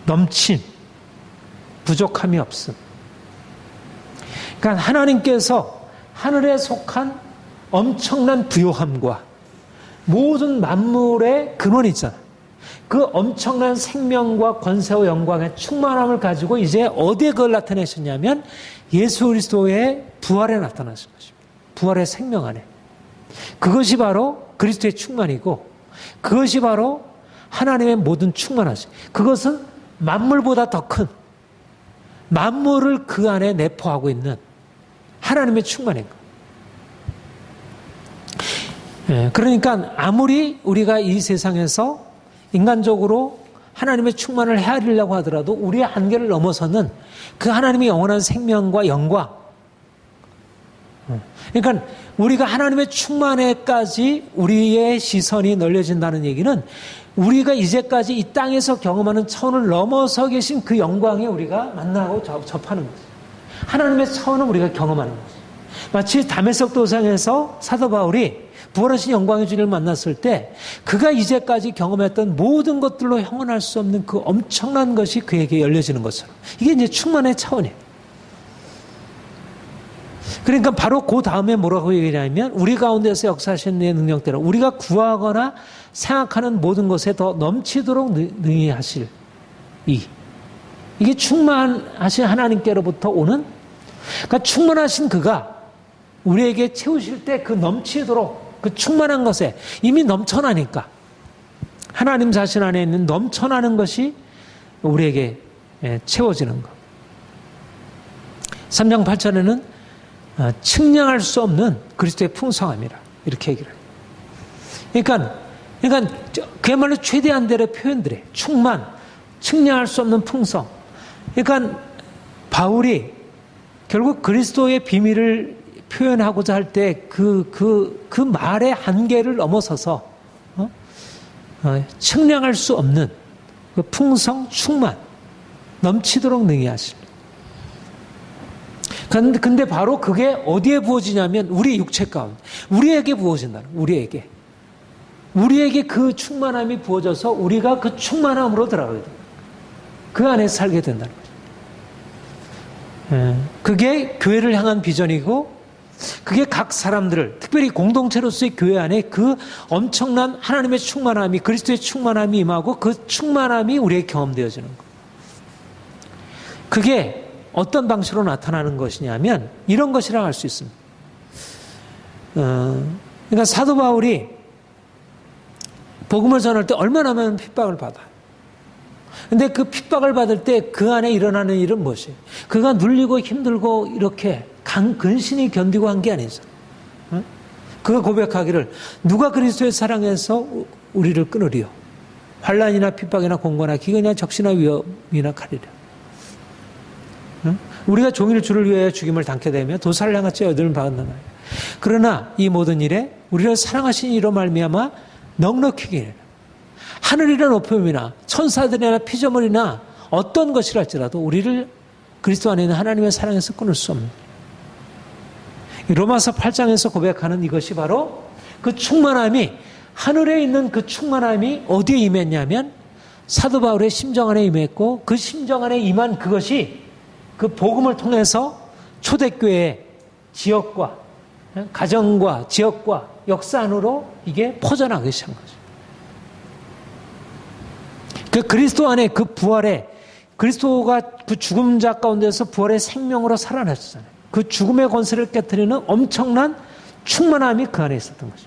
넘침, 부족함이 없음. 그러니까 하나님께서 하늘에 속한 엄청난 부요함과 모든 만물의 근원이 있잖아. 그 엄청난 생명과 권세와 영광의 충만함을 가지고 이제 어디에 그걸 나타내셨냐면 예수 그리스도의 부활에 나타나신 것입니다. 부활의 생명 안에. 그것이 바로 그리스도의 충만이고 그것이 바로 하나님의 모든 충만하심. 그것은 만물보다 더 큰 만물을 그 안에 내포하고 있는 하나님의 충만인 것. 그러니까 아무리 우리가 이 세상에서 인간적으로 하나님의 충만을 헤아리려고 하더라도 우리의 한계를 넘어서는 그 하나님의 영원한 생명과 영광. 그러니까 우리가 하나님의 충만에까지 우리의 시선이 널려진다는 얘기는 우리가 이제까지 이 땅에서 경험하는 차원을 넘어서 계신 그 영광에 우리가 만나고 접하는 거죠. 하나님의 차원을 우리가 경험하는 거죠. 마치 다메섹 도상에서 사도 바울이 부활하신 영광의 주님을 만났을 때 그가 이제까지 경험했던 모든 것들로 형언할 수 없는 그 엄청난 것이 그에게 열려지는 것처럼 이게 이제 충만의 차원이에요. 그러니까 바로 그 다음에 뭐라고 얘기하냐면 우리 가운데서 역사하시는 내 능력대로 우리가 구하거나 생각하는 모든 것에 더 넘치도록 능히 하실 이게 충만하신 하나님께로부터 오는 그러니까 충만하신 그가 우리에게 채우실 때 그 넘치도록 그 충만한 것에 이미 넘쳐나니까 하나님 자신 안에 있는 넘쳐나는 것이 우리에게 채워지는 것. 3장 8절에는 측량할 수 없는 그리스도의 풍성함이라 이렇게 얘기를 해요. 그러니까 그야말로 최대한대로 표현들이에요. 충만, 측량할 수 없는 풍성. 그러니까 바울이 결국 그리스도의 비밀을 표현하고자 할 때 그 말의 한계를 넘어서서 측량할 수 없는 그 풍성, 충만, 넘치도록 능히 하십니다. 근데 바로 그게 어디에 부어지냐면 우리 육체 가운데 우리에게 부어진다는 우리에게 그 충만함이 부어져서 우리가 그 충만함으로 들어가게 됩니다. 그 안에 살게 된다는 거죠. 그게 교회를 향한 비전이고 그게 각 사람들을 특별히 공동체로서의 교회 안에 그 엄청난 하나님의 충만함이 그리스도의 충만함이 임하고 그 충만함이 우리에게 경험되어지는 것. 그게 어떤 방식으로 나타나는 것이냐면 이런 것이라고 할 수 있습니다. 그러니까 사도 바울이 복음을 전할 때 얼마나 많은 핍박을 받아요. 근데 그 핍박을 받을 때 그 안에 일어나는 일은 무엇이에요? 그가 눌리고 힘들고 이렇게 근신이 견디고 한 게 아니죠. 그가 고백하기를 누가 그리스도의 사랑에서 우리를 끊으리요? 환난이나 핍박이나 공고나 기근이나 적시나 위험이나 칼이라. 우리가 종일 주를 위하여 죽임을 당케 되며 도살을 향하여 여드름을 박았나요? 그러나 이 모든 일에 우리를 사랑하신 이로 말미암아 넉넉히 기르라. 하늘이나 높음이나 천사들이나 피조물이나 어떤 것이랄지라도 우리를 그리스도 안에 있는 하나님의 사랑에서 끊을 수 없는. 로마서 8장에서 고백하는 이것이 바로 그 충만함이, 하늘에 있는 그 충만함이 어디에 임했냐면 사도 바울의 심정 안에 임했고, 그 심정 안에 임한 그것이 그 복음을 통해서 초대교회의 지역과 가정과 지역과 역사 안으로 이게 퍼져나가기 시작한 거죠. 그 그리스도 안에 그 부활에, 그리스도가 그 죽음자 가운데서 부활의 생명으로 살아나셨잖아요. 그 죽음의 권세를 깨트리는 엄청난 충만함이 그 안에 있었던 거죠.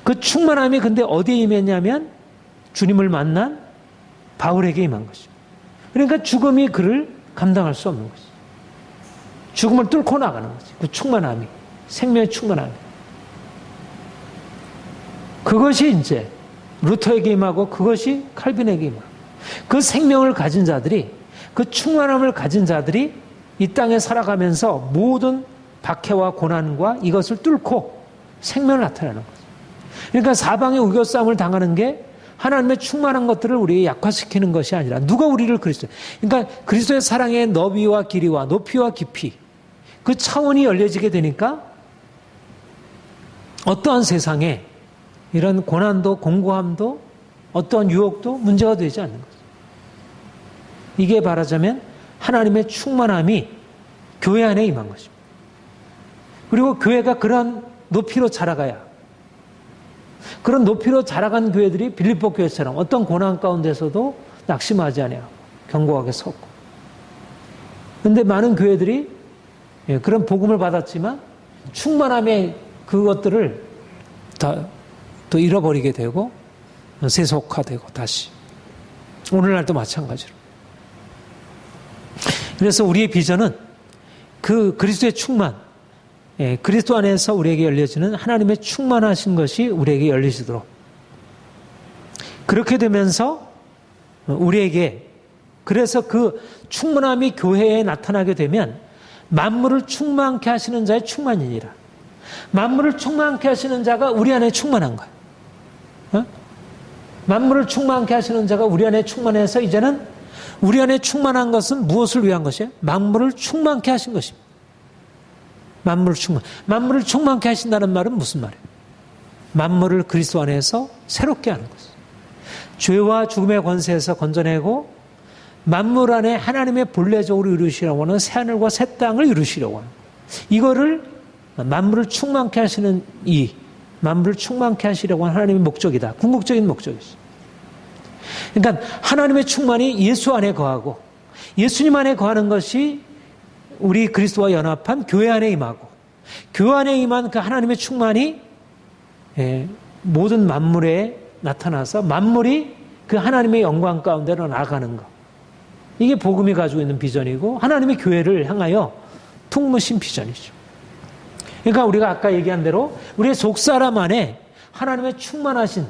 그 충만함이 근데 어디에 임했냐면 주님을 만난 바울에게 임한 것이죠. 그러니까 죽음이 그를 감당할 수 없는 거죠. 죽음을 뚫고 나가는 거죠. 그 충만함이, 생명의 충만함이. 그것이 이제 루터에게 임하고 그것이 칼빈에게 임하고, 그 생명을 가진 자들이, 그 충만함을 가진 자들이 이 땅에 살아가면서 모든 박해와 고난과 이것을 뚫고 생명을 나타내는 거죠. 그러니까 사방에 우겨싸움을 당하는 게 하나님의 충만한 것들을 우리에게 약화시키는 것이 아니라, 누가 우리를 그러니까 그리스도의 사랑의 너비와 길이와 높이와 깊이, 그 차원이 열려지게 되니까 어떠한 세상에 이런 고난도 공고함도 어떠한 유혹도 문제가 되지 않는 거죠. 이게 말하자면 하나님의 충만함이 교회 안에 임한 것입니다. 그리고 교회가 그런 높이로 자라가야, 그런 높이로 자라간 교회들이 빌립보 교회처럼 어떤 고난 가운데서도 낙심하지 아니하고 견고하게 섰고, 그런데 많은 교회들이 그런 복음을 받았지만 충만함의 그것들을 다 또 잃어버리게 되고 세속화되고, 다시 오늘날도 마찬가지로. 그래서 우리의 비전은 그 그리스도의 충만, 그리스도 안에서 우리에게 열려지는 하나님의 충만하신 것이 우리에게 열리시도록, 그렇게 되면서 우리에게, 그래서 그 충만함이 교회에 나타나게 되면 만물을 충만케 하시는 자의 충만이니라. 만물을 충만케 하시는 자가 우리 안에 충만한 거야. 만물을 충만케 하시는 자가 우리 안에 충만해서 이제는 우리 안에 충만한 것은 무엇을 위한 것이에요? 만물을 충만케 하신 것입니다. 만물을 충만케 하신다는 말은 무슨 말이에요? 만물을 그리스도 안에서 새롭게 하는 것이죠. 죄와 죽음의 권세에서 건져내고 만물 안에 하나님의 본래적으로 이루시려고 하는 새하늘과 새 땅을 이루시려고 하는, 이거를 만물을 충만케 하시는 만물을 충만케 하시려고 하는 하나님의 목적이다. 궁극적인 목적이죠. 그러니까 하나님의 충만이 예수 안에 거하고, 예수님 안에 거하는 것이 우리 그리스도와 연합한 교회 안에 임하고, 교회 안에 임한 그 하나님의 충만이 모든 만물에 나타나서 만물이 그 하나님의 영광 가운데로 나아가는 것. 이게 복음이 가지고 있는 비전이고 하나님의 교회를 향하여 품으신 비전이죠. 그러니까 우리가 아까 얘기한 대로 우리의 속사람 안에 하나님의 충만하신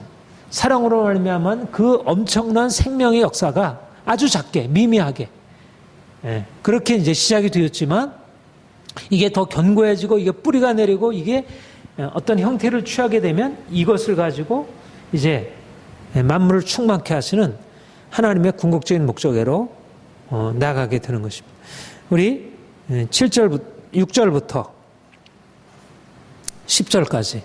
사랑으로 말미암은 그 엄청난 생명의 역사가 아주 작게, 미미하게, 그렇게 이제 시작이 되었지만, 이게 더 견고해지고 이게 뿌리가 내리고 이게 어떤 형태를 취하게 되면 이것을 가지고 이제 만물을 충만케 하시는 하나님의 궁극적인 목적으로 나아가게 되는 것입니다. 우리 6절부터 10절까지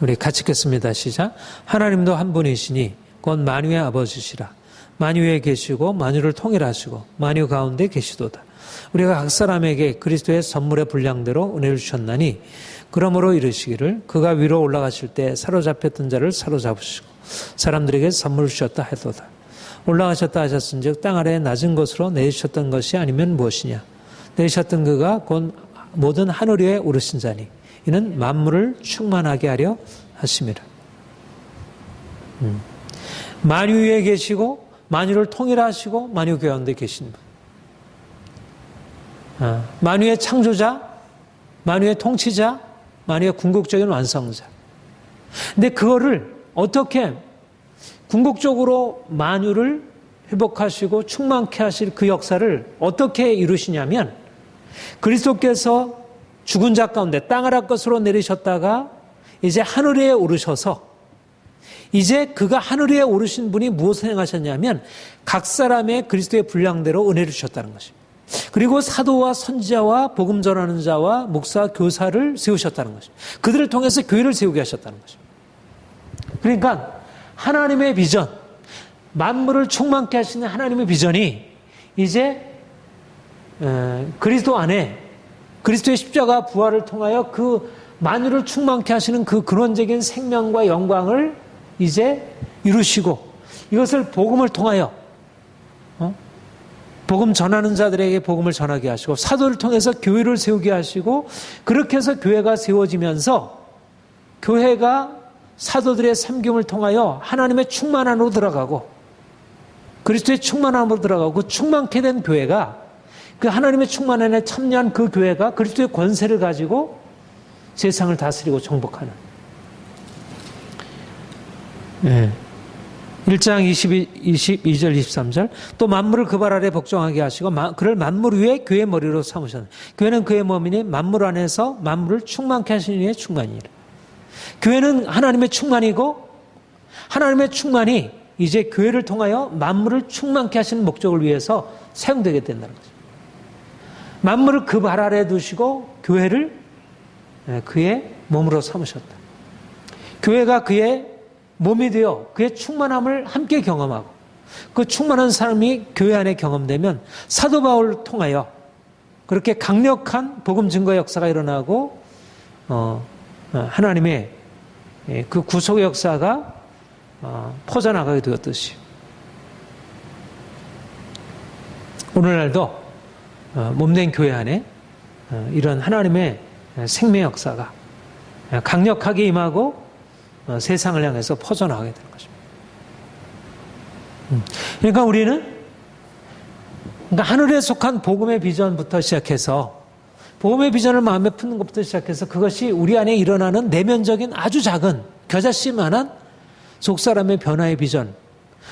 우리 같이 읽겠습니다. 시작. 하나님도 한 분이시니 곧 만유의 아버지시라. 만유에 계시고 만유를 통일하시고 만유 가운데 계시도다. 우리가 각 사람에게 그리스도의 선물의 분량대로 은혜를 주셨나니, 그러므로 이르시기를 그가 위로 올라가실 때 사로잡혔던 자를 사로잡으시고 사람들에게 선물을 주셨다 하도다. 올라가셨다 하셨은즉 땅 아래 낮은 곳으로 내리셨던 것이 아니면 무엇이냐. 내리셨던 그가 곧 모든 하늘 위에 오르신 자니 이는 만물을 충만하게 하려 하심이라. 만유 위에 계시고 만유를 통일하시고 만유 가운데 계신 분. 만유의 창조자, 만유의 통치자, 만유의 궁극적인 완성자. 근데 그거를 어떻게 궁극적으로 만유를 회복하시고 충만케 하실 그 역사를 어떻게 이루시냐면, 그리스도께서 죽은 자 가운데 땅 아래 것으로 내리셨다가 이제 하늘 위에 오르셔서, 이제 그가 하늘 위에 오르신 분이 무엇을 행하셨냐면 각 사람의 그리스도의 분량대로 은혜를 주셨다는 것입니다. 그리고 사도와 선지자와 복음 전하는 자와 목사, 교사를 세우셨다는 것입니다. 그들을 통해서 교회를 세우게 하셨다는 것입니다. 그러니까 하나님의 비전, 만물을 충만케 하시는 하나님의 비전이 이제 그리스도 안에 그리스도의 십자가 부활을 통하여 그 만유를 충만케 하시는 그 근원적인 생명과 영광을 이제 이루시고 이것을 복음을 통하여 복음 전하는 자들에게 복음을 전하게 하시고 사도를 통해서 교회를 세우게 하시고 그렇게 해서 교회가 세워지면서 교회가 사도들의 섬김을 통하여 하나님의 충만함으로 들어가고 그리스도의 충만함으로 들어가고 충만케 된 교회가 그 하나님의 충만함에 참여한 그 교회가 그리스도의 권세를 가지고 세상을 다스리고 정복하는 1장 22절 23절 또 만물을 그 발 아래 복종하게 하시고 그를 만물 위에 교회의 머리로 삼으셨네. 교회는 그의 몸이니 만물 안에서 만물을 충만케 하시는 이의 충만이라. 교회는 하나님의 충만이고 하나님의 충만이 이제 교회를 통하여 만물을 충만케 하시는 목적을 위해서 사용되게 된다는 거죠. 만물을 그 발 아래 두시고 교회를 그의 몸으로 삼으셨다. 교회가 그의 몸이 되어 그의 충만함을 함께 경험하고 그 충만한 삶이 교회 안에 경험되면 사도 바울을 통하여 그렇게 강력한 복음 증거 역사가 일어나고 하나님의 그 구속의 역사가 퍼져나가게 되었듯이 오늘날도 몸된 교회 안에 이런 하나님의 생명 역사가 강력하게 임하고 세상을 향해서 퍼져나가게 되는 것입니다. 그러니까 우리는 하늘에 속한 복음의 비전부터 시작해서 복음의 비전을 마음에 품는 것부터 시작해서 그것이 우리 안에 일어나는 내면적인 아주 작은 겨자씨만한 속사람의 변화의 비전.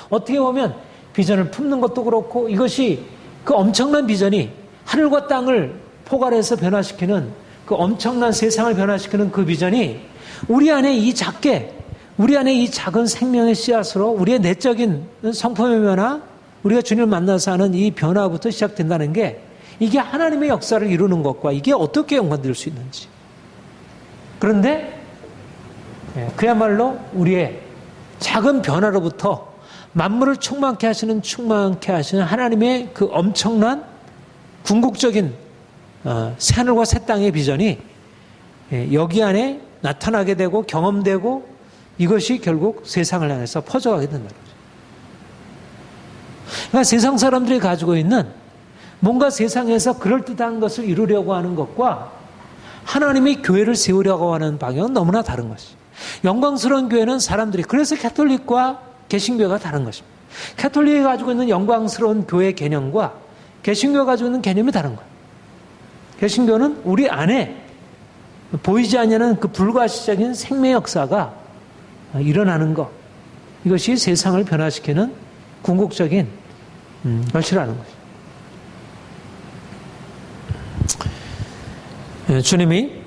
어떻게 보면 비전을 품는 것도 그렇고 이것이 그 엄청난 비전이 하늘과 땅을 포괄해서 변화시키는 그 엄청난 세상을 변화시키는 그 비전이 우리 안에 이 작은 생명의 씨앗으로 우리의 내적인 성품의 변화, 우리가 주님을 만나서 하는 이 변화부터 시작된다는 게 이게 하나님의 역사를 이루는 것과 이게 어떻게 연관될 수 있는지. 그런데 그야말로 우리의 작은 변화로부터 만물을 충만케 하시는 하나님의 그 엄청난 궁극적인 새하늘과 새 땅의 비전이 여기 안에 나타나게 되고 경험되고 이것이 결국 세상을 향해서 퍼져가게 된다는 거죠. 그러니까 세상 사람들이 가지고 있는 뭔가 세상에서 그럴듯한 것을 이루려고 하는 것과 하나님이 교회를 세우려고 하는 방향은 너무나 다른 것이죠. 영광스러운 교회는 사람들이 그래서 가톨릭과 개신교가 다른 것입니다. 가톨릭이 가지고 있는 영광스러운 교회 개념과 개신교가 가지고 있는 개념이 다른 거예요. 개신교는 우리 안에 보이지 않는 그 불가시적인 생명 역사가 일어나는 것, 이것이 세상을 변화시키는 궁극적인 것이라는 것이죠. 주님이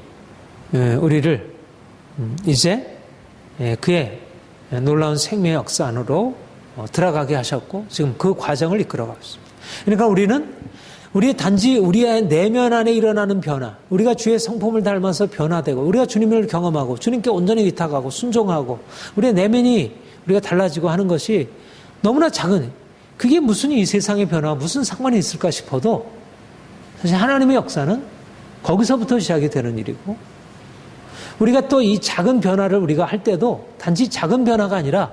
우리를 이제 그의 놀라운 생명의 역사 안으로 들어가게 하셨고 지금 그 과정을 이끌어가고 있습니다. 그러니까 우리 단지 우리의 내면 안에 일어나는 변화, 우리가 주의 성품을 닮아서 변화되고 우리가 주님을 경험하고 주님께 온전히 위탁하고 순종하고 우리의 내면이 우리가 달라지고 하는 것이 너무나 작은, 그게 무슨 이 세상의 변화와 무슨 상관이 있을까 싶어도 사실 하나님의 역사는 거기서부터 시작이 되는 일이고 우리가 또 이 작은 변화를 우리가 할 때도 단지 작은 변화가 아니라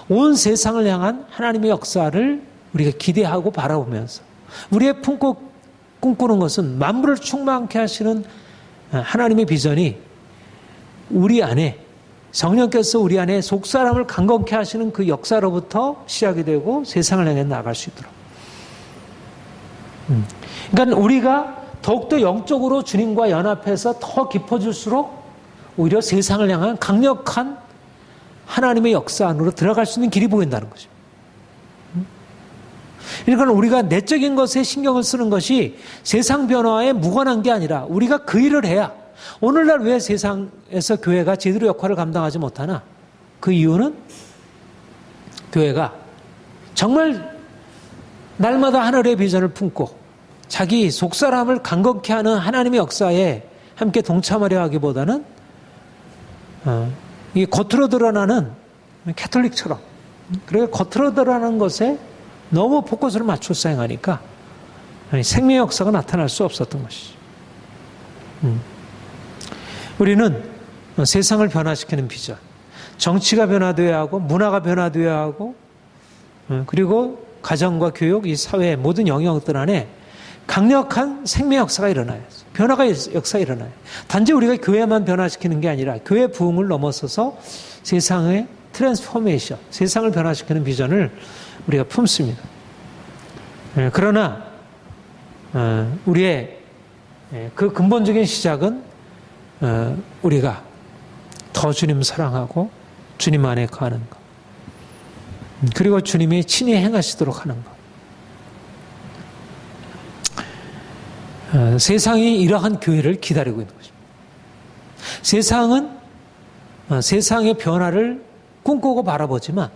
온 세상을 향한 하나님의 역사를 우리가 기대하고 바라보면서 우리의 꿈꾸는 것은 만물을 충만케 하시는 하나님의 비전이 우리 안에 성령께서 우리 안에 속사람을 강건케 하시는 그 역사로부터 시작이 되고 세상을 향해 나아갈 수 있도록. 그러니까 우리가 더욱더 영적으로 주님과 연합해서 더 깊어질수록 오히려 세상을 향한 강력한 하나님의 역사 안으로 들어갈 수 있는 길이 보인다는 거죠. 그러니까 우리가 내적인 것에 신경을 쓰는 것이 세상 변화에 무관한 게 아니라 우리가 그 일을 해야 오늘날 왜 세상에서 교회가 제대로 역할을 감당하지 못하나? 그 이유는 교회가 정말 날마다 하늘의 비전을 품고 자기 속사람을 강건케 하는 하나님의 역사에 함께 동참하려 하기보다는 이 겉으로 드러나는 캐톨릭처럼 그래서 겉으로 드러나는 것에 너무 포커스를 맞춰서 행하니까 생명의 역사가 나타날 수 없었던 것이죠. 우리는 세상을 변화시키는 비전, 정치가 변화되어야 하고 문화가 변화되어야 하고 그리고 가정과 교육, 이 사회의 모든 영역들 안에 강력한 생명 역사가 일어나요. 변화가 역사가 일어나요. 단지 우리가 교회만 변화시키는 게 아니라 교회 부흥을 넘어서서 세상의 트랜스포메이션, 세상을 변화시키는 비전을 우리가 품습니다. 그러나 우리의 그 근본적인 시작은 우리가 더 주님 사랑하고 주님 안에 거하는 것, 그리고 주님이 친히 행하시도록 하는 것. 세상이 이러한 교회를 기다리고 있는 것입니다. 세상은 세상의 변화를 꿈꾸고 바라보지만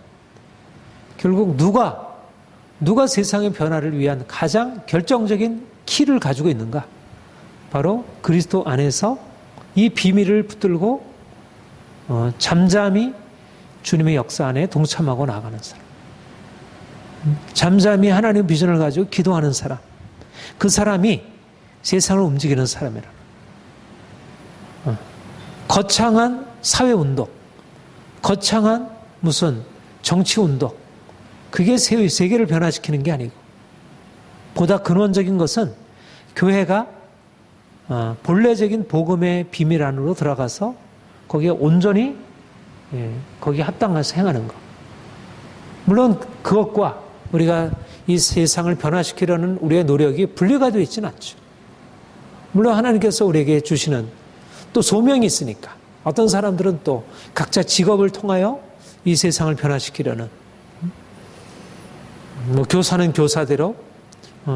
결국 누가 세상의 변화를 위한 가장 결정적인 키를 가지고 있는가? 바로 그리스도 안에서 이 비밀을 붙들고 잠잠히 주님의 역사 안에 동참하고 나가는 사람, 잠잠히 하나님의 비전을 가지고 기도하는 사람, 그 사람이 세상을 움직이는 사람이라. 거창한 사회운동, 거창한 무슨 정치운동, 그게 세계를 변화시키는 게 아니고 보다 근원적인 것은 교회가 본래적인 복음의 비밀 안으로 들어가서 거기에 온전히 거기에 합당해서 행하는 것. 물론 그것과 우리가 이 세상을 변화시키려는 우리의 노력이 분리가 되어 있지는 않죠. 물론 하나님께서 우리에게 주시는 또 소명이 있으니까 어떤 사람들은 또 각자 직업을 통하여 이 세상을 변화시키려는, 교사는 교사대로,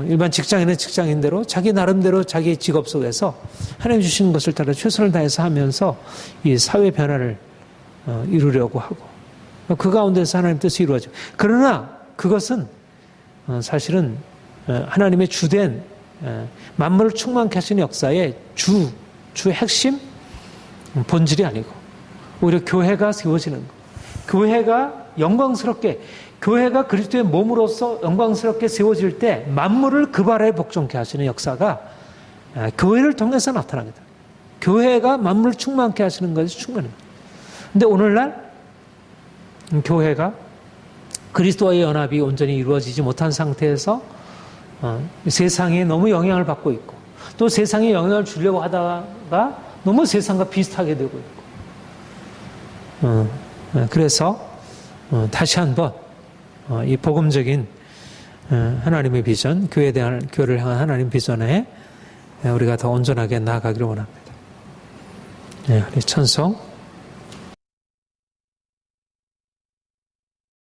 일반 직장인은 직장인대로 자기 나름대로 자기 직업 속에서 하나님 주시는 것을 따라 최선을 다해서 하면서 이 사회 변화를 이루려고 하고 그 가운데서 하나님 뜻이 이루어져. 그러나 그것은 사실은 하나님의 주된 만물을 충만케 하시는 역사의 주 핵심 본질이 아니고 오히려 교회가 세워지는 것, 교회가 영광스럽게, 교회가 그리스도의 몸으로서 영광스럽게 세워질 때 만물을 그 바라에 복종케 하시는 역사가 교회를 통해서 나타납니다. 교회가 만물을 충만케 하시는 것이 충만합니다. 그런데 오늘날 교회가 그리스도와의 연합이 온전히 이루어지지 못한 상태에서 세상에 너무 영향을 받고 있고 또 세상에 영향을 주려고 하다가 너무 세상과 비슷하게 되고 있고 그래서 다시 한번 이 복음적인 하나님의 비전, 교회를 향한 하나님 비전에 우리가 더 온전하게 나아가기를 원합니다. 우리 찬송